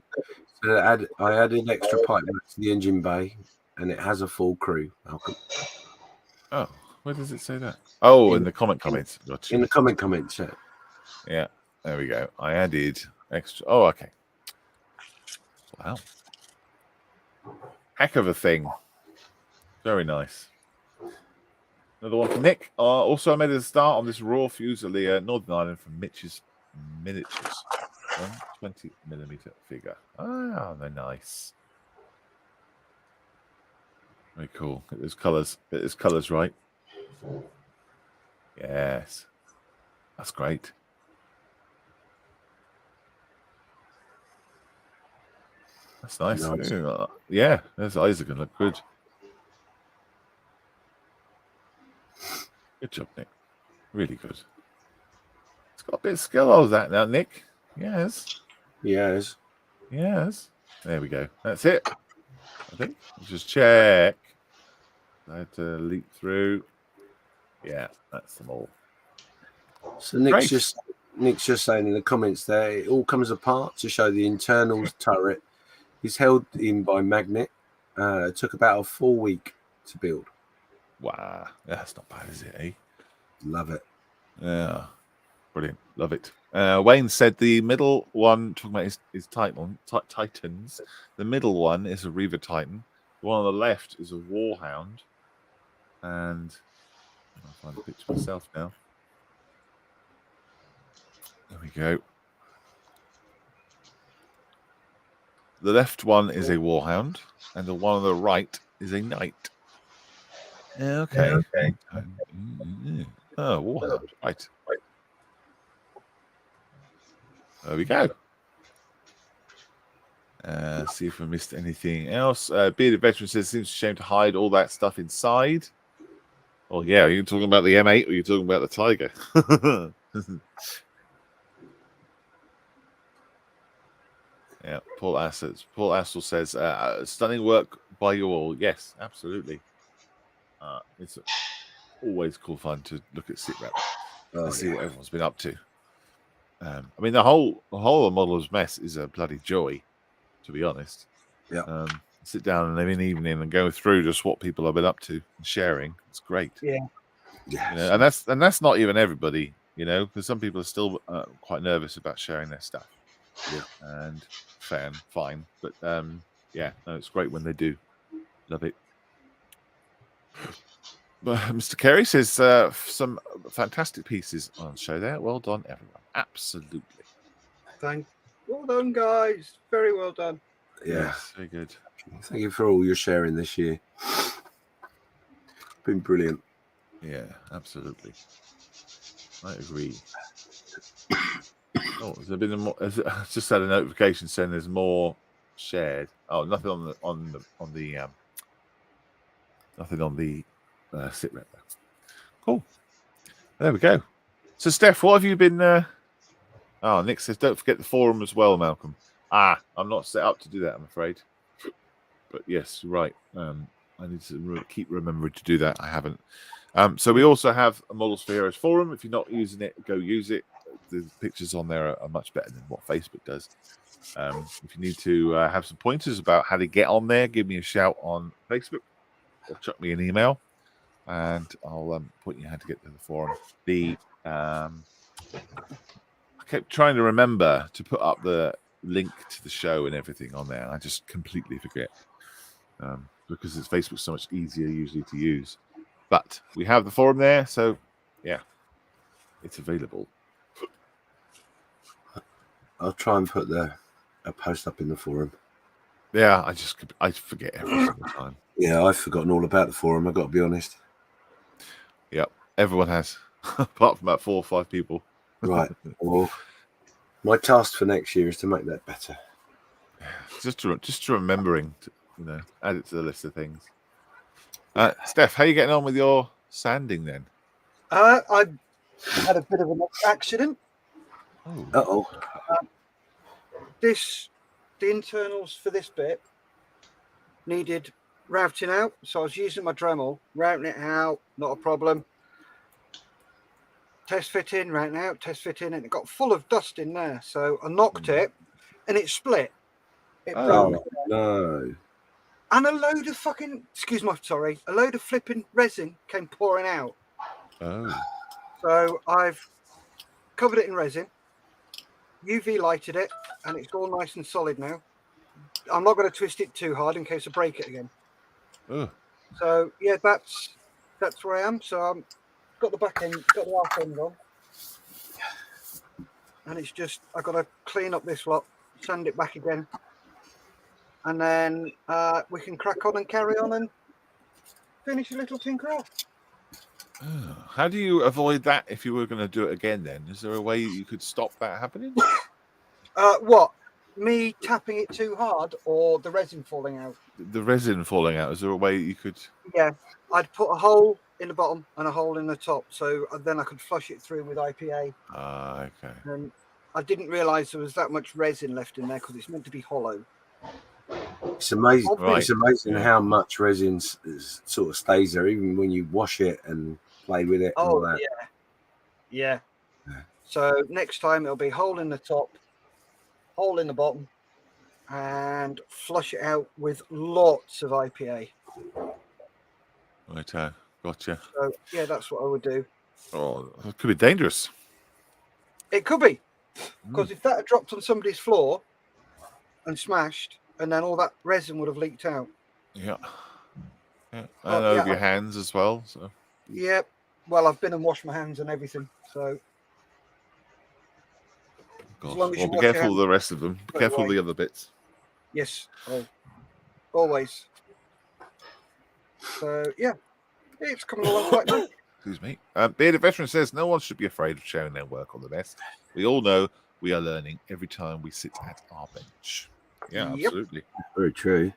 I added extra pipe work to the engine bay, and it has a full crew. Malcolm. Oh, where does it say that? Oh, in the comments. Gotcha. In the comments. Yeah, there we go. I added extra. Oh, okay. Wow. Heck of a thing. Very nice. Another one from Nick. Also, I made a start on this raw Fusilier Northern Ireland from Mitch's Miniatures. 120mm figure. Ah, they're nice. Very cool. Get those colours. Get those colours right. Yes. That's great. That's nice. Yeah, those eyes are going to look good. Good job, Nick. Really good. It's got a bit of skill out of that now, Nick. Yes. Yes. Yes. There we go. That's it. I think. Let's just check. I had to leap through. Yeah, that's them all. So Nick's just saying in the comments there, it all comes apart to show the internals turret is held in by magnet. It took about a full week to build. Wow, that's not bad, is it? Eh? Love it. Yeah, brilliant. Love it. Wayne said the middle one, talking about his Titans, the middle one is a Reaver Titan. The one on the left is a Warhound. And I'll find a picture myself now. There we go. The left one is a Warhound, and the one on the right is a Knight. Okay. Oh, Warhound. Right. There we go. See if I missed anything else. Bearded Veteran says, seems a shame to hide all that stuff inside. Oh, yeah. Are you talking about the M8 or are you talking about the Tiger? Yeah, Paul Assel says, stunning work by you all. Yes, absolutely. It's always cool fun to look at SITREP and see what everyone's been up to. I mean, the whole of Modeller's Mess is a bloody joy, to be honest. Yeah. Sit down and every evening and go through just what people have been up to and sharing. It's great. Yeah. You know, and that's not even everybody, you know, because some people are still quite nervous about sharing their stuff. Yeah. And fine. But yeah, no, it's great when they do. Love it. But Mr. Carey says some fantastic pieces on the show there. Well done, everyone. Absolutely. Well done, guys. Very well done. Yeah. Yes, very good. Thank you for all your sharing this year. Been brilliant. Yeah, absolutely. I agree. Oh, has there been a more? I just had a notification saying there's more shared. Oh, nothing on the nothing on the SITREP. Cool. There we go. So, Steph, what have you been? Oh, Nick says don't forget the forum as well, Malcolm. I'm not set up to do that, I'm afraid. But yes, you're right. I need to keep remembering to do that. I haven't. So we also have a Models for Heroes forum. If you're not using it, go use it. The pictures on there are much better than what Facebook does. If you need to have some pointers about how to get on there, give me a shout on Facebook or chuck me an email, and I'll point you how to get to the forum. I kept trying to remember to put up the link to the show and everything on there. I just completely forget because Facebook's so much easier usually to use. But we have the forum there, so yeah, it's available. I'll try and put a post up in the forum. Yeah, I forget every single time. Yeah, I've forgotten all about the forum, I've got to be honest. Yeah, everyone has, apart from about 4 or 5 people. Right. Well, my task for next year is to make that better. Just to remembering to, add it to the list of things. Steph, how are you getting on with your sanding then? I had a bit of an accident. Uh-oh. The internals for this bit needed routing out, so I was using my Dremel, routing it out, not a problem. Test fit in, routing out, test fit in, and it got full of dust in there. So I knocked it, and it split. It broke. No. And a load of flipping resin came pouring out. Oh. So I've covered it in resin, UV lighted it, and it's all nice and solid now. I'm not going to twist it too hard in case I break it again. Oh. So yeah, that's where I am. So I'm got the back end, got the half end on, and it's just I got to clean up this lot, sand it back again, and then we can crack on and carry on and finish a little tinker off. Oh. How do you avoid that if you were going to do it again? Then is there a way you could stop that happening? What? Me tapping it too hard, or the resin falling out? The resin falling out. Is there a way you could? Yeah, I'd put a hole in the bottom and a hole in the top, so then I could flush it through with IPA. Okay. And I didn't realise there was that much resin left in there because it's meant to be hollow. It's amazing. Right. It's amazing how much resin sort of stays there, even when you wash it and play with it. And all that. Yeah. So next time it'll be hole in the top, hole in the bottom, and flush it out with lots of IPA. Right, gotcha. So yeah, that's what I would do. Oh, it could be dangerous. It could be, because if that had dropped on somebody's floor and smashed, and then all that resin would have leaked out. Yeah. And Oh, over yeah, your hands as well. So. Yep. Well, I've been and washed my hands and everything. So God. as long as Well, you be wash your careful of hands the rest of them. Be straight careful of away. the other bits. Yes. Always. So yeah, it's coming along quite nice. Excuse me. Bearded Veteran says no one should be afraid of sharing their work on the nest. We all know we are learning every time we sit at our bench. Yeah, Yep. absolutely. Very true.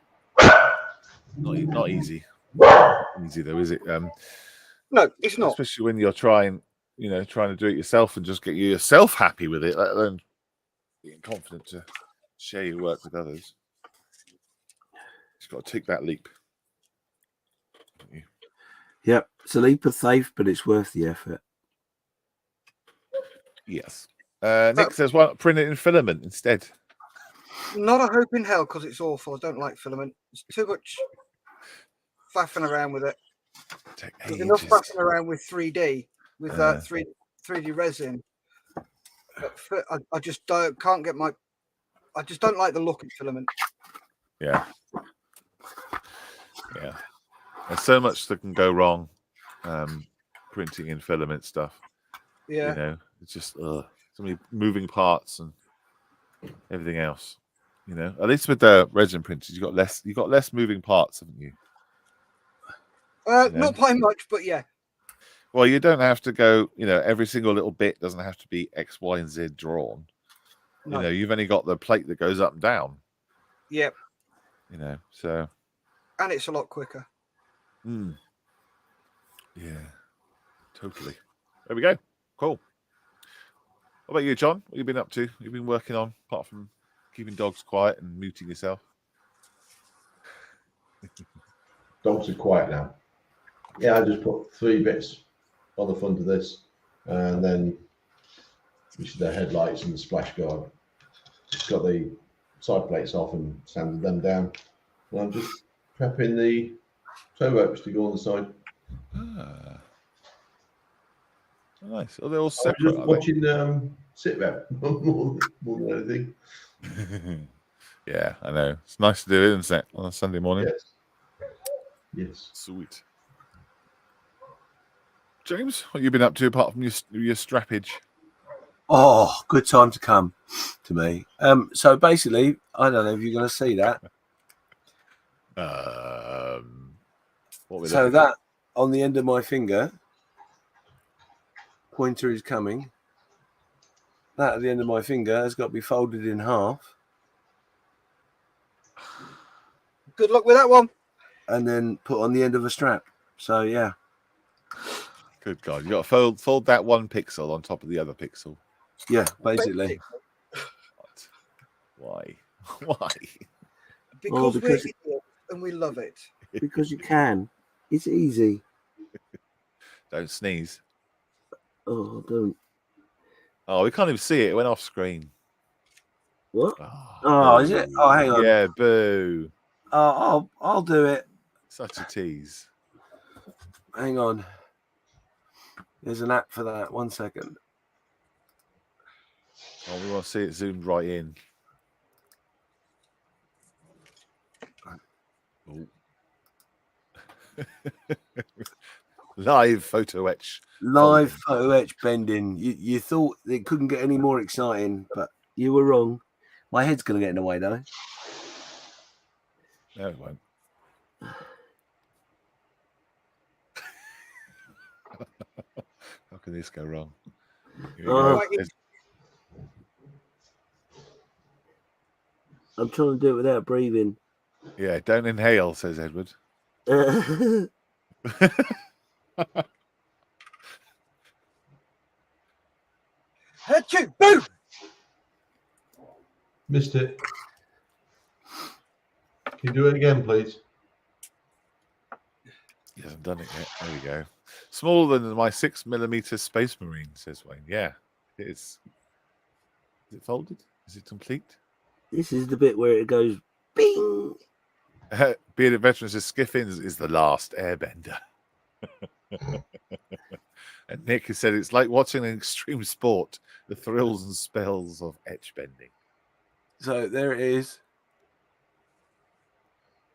Not easy. Not easy though, is it? No, it's not. Especially when you're trying to do it yourself and just get yourself happy with it, let alone being confident to share your work with others. You've got to take that leap. Yep, it's a leap of faith, but it's worth the effort. Yes. Nick says, "Why not print it in filament instead?" Not a hope in hell, because it's awful. I don't like filament. It's too much faffing around with it. There's enough faffing around with 3D, with 3D resin. But I just can't get my. I just don't like the look of filament. Yeah. Yeah. There's so much that can go wrong printing in filament stuff. Yeah. It's just so many moving parts and everything else. At least with the resin printers, you've got less moving parts, haven't you? Not by much, but yeah. Well, you don't have to go, every single little bit doesn't have to be X, Y, and Z drawn. No. You've only got the plate that goes up and down. Yep. So. And it's a lot quicker. Yeah, totally. There we go. Cool. What about you, John? What have you been up to? What have you been working on, apart from keeping dogs quiet and muting yourself? Dogs are quiet now. Yeah, I just put 3 bits on the front of this, and then which is the headlights and the splash guard. Just got the side plates off and sanded them down. And I'm just prepping the tow ropes to go on the side. Nice. Oh, they're all separate. I'm just watching sit rep more than anything. Yeah, I know. It's nice to do it, isn't it, on a Sunday morning? Yes. Sweet. James, what have you been up to apart from your strappage? Oh, good time to come to me. So basically, I don't know if you're going to see that. So that on the end of my finger, pointer is coming. That at the end of my finger has got to be folded in half. Good luck with that one. And then put on the end of a strap. So yeah. Good God, you got to fold that one pixel on top of the other pixel. Yeah, basically. Why? Because we're idiots and we love it. Because you can. It's easy. Don't sneeze. Oh, don't. Oh, we can't even see it. It went off screen. What? Oh, is it? Oh, hang on. Yeah, boo. I'll do it. Such a tease. Hang on. There's an app for that. 1 second. Oh, we want to see it zoomed right in. Live photo etch. Live photo etch bending. You thought it couldn't get any more exciting, but you were wrong. My head's going to get in the way, though. No, it won't. How can this go wrong? I'm trying to do it without breathing. Yeah, don't inhale, says Edward. Achoo! Boom! Missed it. Can you do it again, please? He hasn't done it yet. There we go. Smaller than my 6mm Space Marine, says Wayne. Yeah. Is it folded? Is it complete? This is the bit where it goes bing. Bearded Veteran says Skiffins is the last airbender. And Nick has said it's like watching an extreme sport, the thrills and spells of etch bending. So there it is.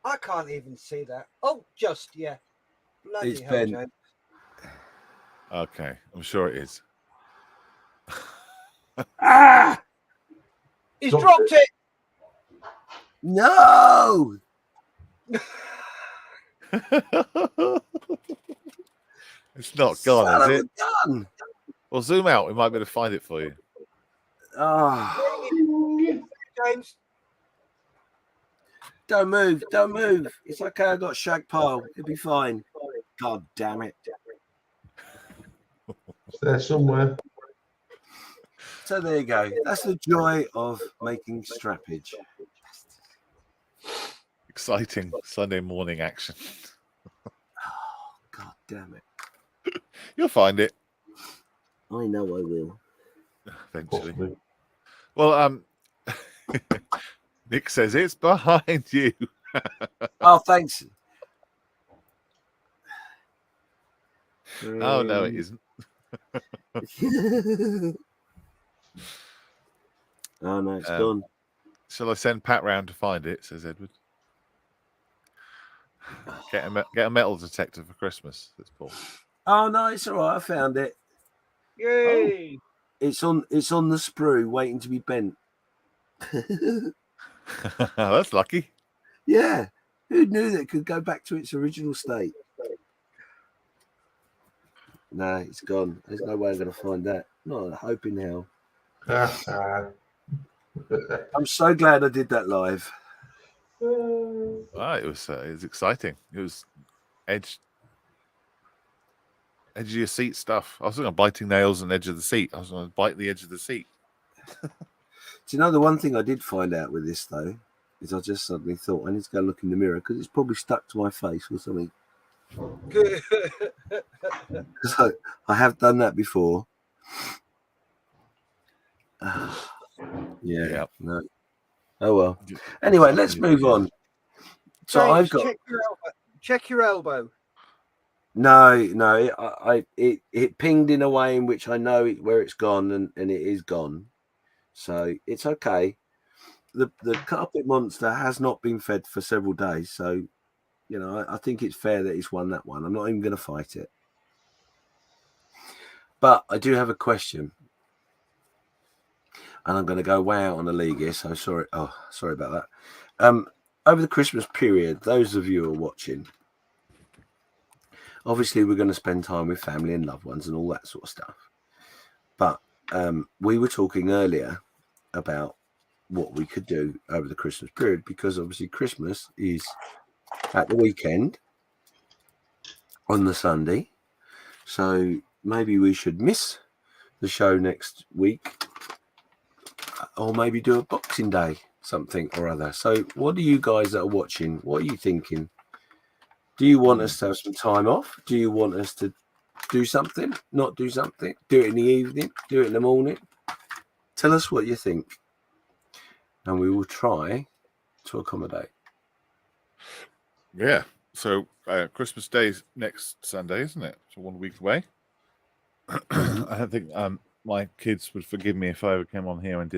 I can't even see that. Oh, yeah. Bloody It's hell, bent. James. Okay, I'm sure it is. Ah! He's dropped it. No! It's not gone, Son is of it? a gun. Well, zoom out. We might be able to find it for you. Oh, James. don't move. Don't move. It's okay. I got shag pile. It'll be fine. God damn it. It's there somewhere. So there you go. That's the joy of making strappage. Exciting Sunday morning action. God damn it. You'll find it I know I will. eventually. Possibly. Well, Nick says it's behind you. Oh, thanks. Oh no, it isn't. Oh no, it's gone. Shall I send Pat round to find it? Says Edward. Get a metal detector for Christmas. That's Paul. Oh no, it's all right. I found it. Yay. It's on the sprue, waiting to be bent. That's lucky. Yeah, who knew that it could go back to its original state? No, it's gone. There's no way I'm going to find that. Not a hope in hell. I'm so glad I did that live. It was exciting. It was edge of your seat stuff. I was going to biting nails and edge of the seat. I was going to bite the edge of the seat. Do you know the one thing I did find out with this though is I just suddenly thought I need to go look in the mirror because it's probably stuck to my face or something. Because I have done that before. Yeah. No. Oh well. Anyway, let's move on. So James, I've got check your elbow. No. It pinged in a way in which I know where it's gone, and it is gone. So it's okay. The carpet monster has not been fed for several days, so you know I think it's fair that he's won that one. I'm not even going to fight it. But I do have a question, and I'm going to go way out on the league here. So sorry. Oh, sorry about that. Over the Christmas period, those of you who are watching, obviously we're going to spend time with family and loved ones and all that sort of stuff. But we were talking earlier about what we could do over the Christmas period, because obviously Christmas is at the weekend on the Sunday. So maybe we should miss the show next week, or maybe do a Boxing Day something or other. So what do you guys that are watching, what are you thinking? Do you want us to have some time off? Do you want us to do something, not do something, do it in the evening, do it in the morning? Tell us what you think, and we will try to accommodate. Yeah. So Christmas Day is next Sunday, isn't it? So 1 week away. I don't think my kids would forgive me if I ever came on here and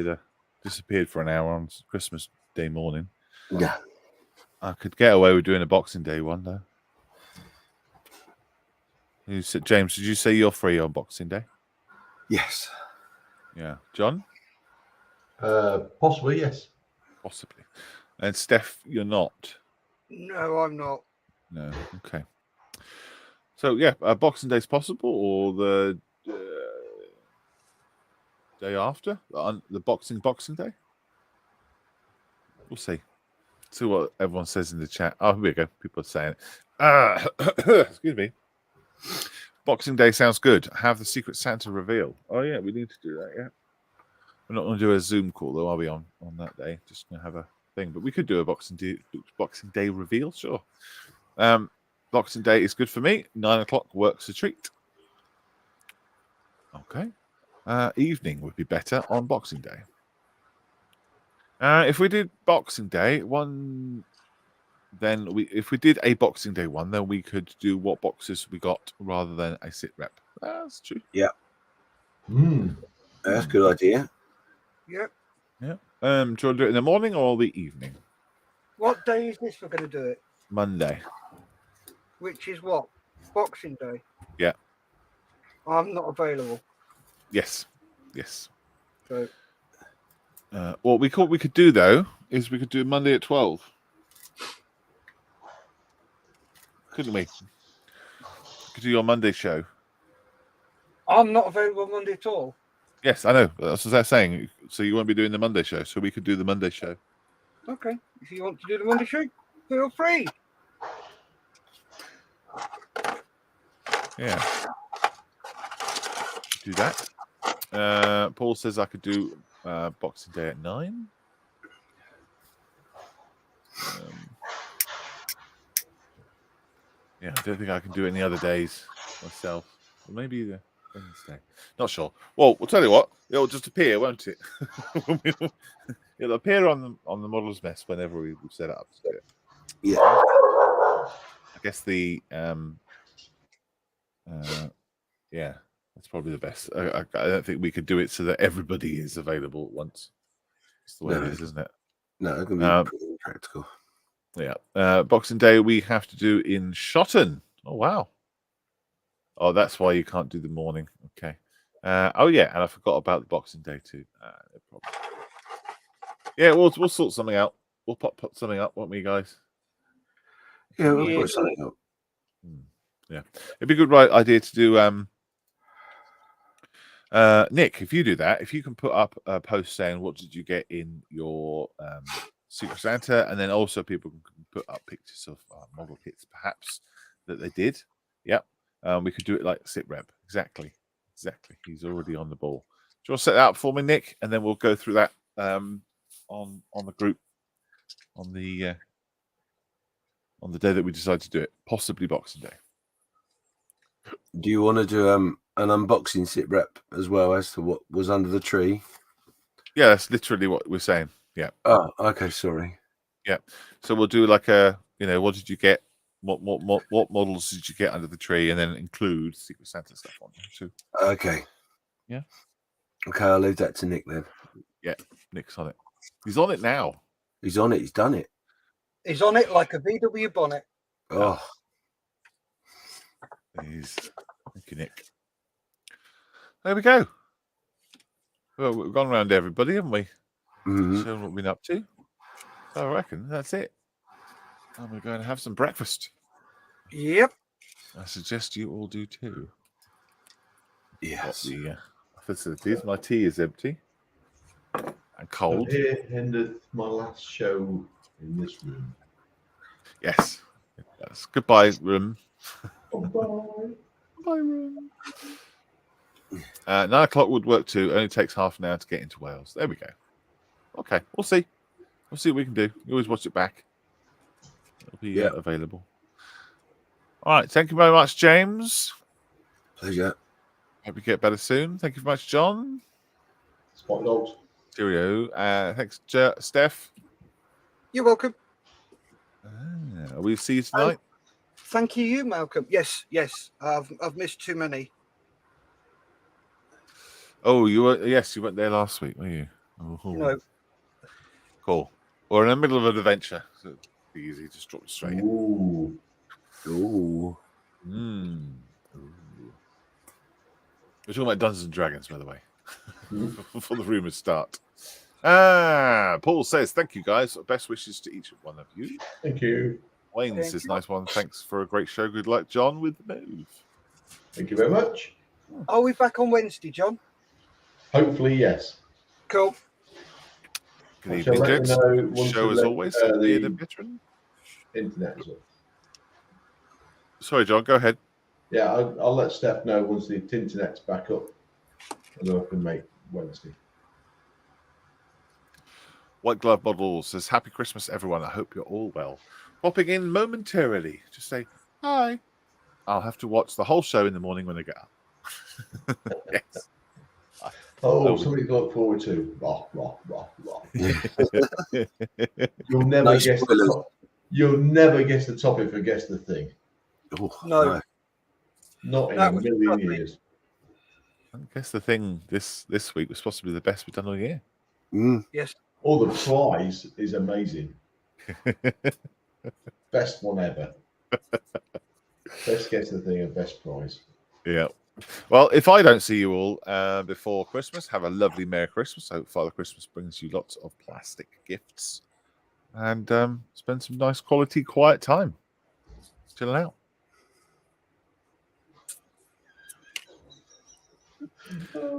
disappeared for an hour on Christmas Day morning. Yeah. I could get away with doing a Boxing Day one, though. James, did you say you're free on Boxing Day? Yes. Yeah. John? Possibly, yes. Possibly. And Steph, you're not? No, I'm not. No. Okay. So, yeah, Boxing Day's possible, or the day after? The Boxing Day? We'll see. See what everyone says in the chat. Oh, here we go. People are saying it. Excuse me. Boxing Day sounds good. Have the Secret Santa reveal. Oh, yeah, we need to do that, yeah. We're not going to do a Zoom call, though, are we, on that day? Just going to have a thing. But we could do a Boxing Day reveal, sure. Boxing Day is good for me. 9 o'clock works a treat. Okay. evening would be better on Boxing Day. If we did Boxing Day if we did a Boxing Day one, then we could do what boxes we got rather than a sit rep. That's true. Yeah. That's a good idea. Yep. Yeah. Do you want to do it in the morning or the evening? What day is this we're going to do it? Monday. Which is what? Boxing Day? Yeah. I'm not available. Yes. So. What we could do though is we could do Monday at 12. Couldn't we? We could do your Monday show. I'm not available Monday at all. Yes, I know. That's what I was saying. So you won't be doing the Monday show. So we could do the Monday show. Okay. If you want to do the Monday show, feel free. Yeah. Do that. Paul says I could do Boxing Day at 9. Yeah, I don't think I can do any other days myself. Or maybe the Wednesday. Not sure. Well, we'll tell you what. It'll just appear, won't it? It'll appear on the model's mess whenever we set it up to do it. Yeah. I guess the yeah, that's probably the best. I don't think we could do it so that everybody is available at once. It's the way it is, isn't it? No, it can be pretty practical. Yeah. Boxing Day we have to do in Shotton. Oh wow. Oh, that's why you can't do the morning. Okay. Oh yeah, and I forgot about the Boxing Day too. No problem. Yeah, we'll sort something out. We'll put something up, won't we, guys? Yeah, we'll put something up. Yeah, it'd be a good idea to do. Nick, if you do that, if you can put up a post saying what did you get in your Secret Santa, and then also people can put up pictures of model kits, perhaps that they did. Yep, we could do it like sit rep. Exactly. He's already on the ball. Do you want to set that up for me, Nick? And then we'll go through that on the group on the day that we decide to do it, possibly Boxing Day. Do you want to do an unboxing sit rep as well as to what was under the tree? Yeah, that's literally what we're saying. Yeah. Oh, okay. Sorry. Yeah. So we'll do like what did you get? What models did you get under the tree, and then include Secret Santa stuff on there too. Okay. Yeah. Okay, I'll leave that to Nick then. Yeah, Nick's on it. He's on it now. He's on it. He's done it. He's on it like a VW bonnet. Oh. Thank you, Nick. There we go. Well, we've gone around everybody, haven't we? Mm-hmm. Shown what we've been up to. So I reckon that's it. I'm going to go and have some breakfast. Yep. I suggest you all do too. Yes. The facilities. My tea is empty and cold. Here endeth my last show in this room. Yes. Goodbye, room. Bye. Bye, room. 9 o'clock would work too. Only takes half an hour to get into Wales. There we go. Okay, we'll see. We'll see what we can do. You always watch it back. It'll be available. All right. Thank you very much, James. Pleasure. Hope you get better soon. Thank you very much, John. Spot dogs. Cheerio. Thanks, Steph. You're welcome. We'll see you tonight. Thank you, Malcolm. Yes. I've missed too many. Oh, you went there last week, were you? Oh. No. Cool. Or in the middle of an adventure. So it'd be easy, just drop straight in. Ooh. We're talking about Dungeons and Dragons, by the way. Before the rumours start. Paul says, thank you guys. Best wishes to each one of you. Thank you. Wayne says, nice one. Thanks for a great show. Good luck, John, with the move. Thank you very much. Are we back on Wednesday, John? Hopefully, yes. Cool. Good evening, gents. Show as always. The veteran. Internet as well. Sorry, John, go ahead. Yeah, I'll let Steph know once the internet's back up, and then I can make Wednesday. White Glove Model says, happy Christmas, everyone. I hope you're all well. Popping in momentarily. Just say hi. I'll have to watch the whole show in the morning when I get up. Yes. Something to look forward to. Rah, rah, rah, rah. You'll No never guess the spoilers. top. You'll never guess the topic or guess the thing. Oh, No. Not in That a was million lovely. years. I guess the thing this week was possibly the best we've done all year. Yes. Oh, the prize is amazing. Best one ever. Best guess the thing and best prize. Yeah. Well, if I don't see you all before Christmas, have a lovely Merry Christmas. I hope Father Christmas brings you lots of plastic gifts and spend some nice quality quiet time. Chilling out.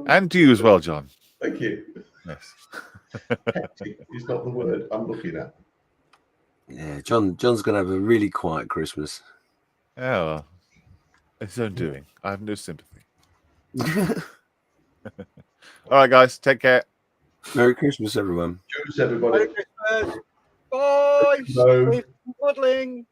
And to you as well, John. Thank you. Yes. Hectic is not the word I'm looking at. Yeah, John's gonna have a really quiet Christmas. Yeah, well, it's his own doing. I have no sympathy. All right, guys, take care. Merry Christmas, everyone. Cheers, everybody. Merry Christmas. Bye. No. Safe modeling.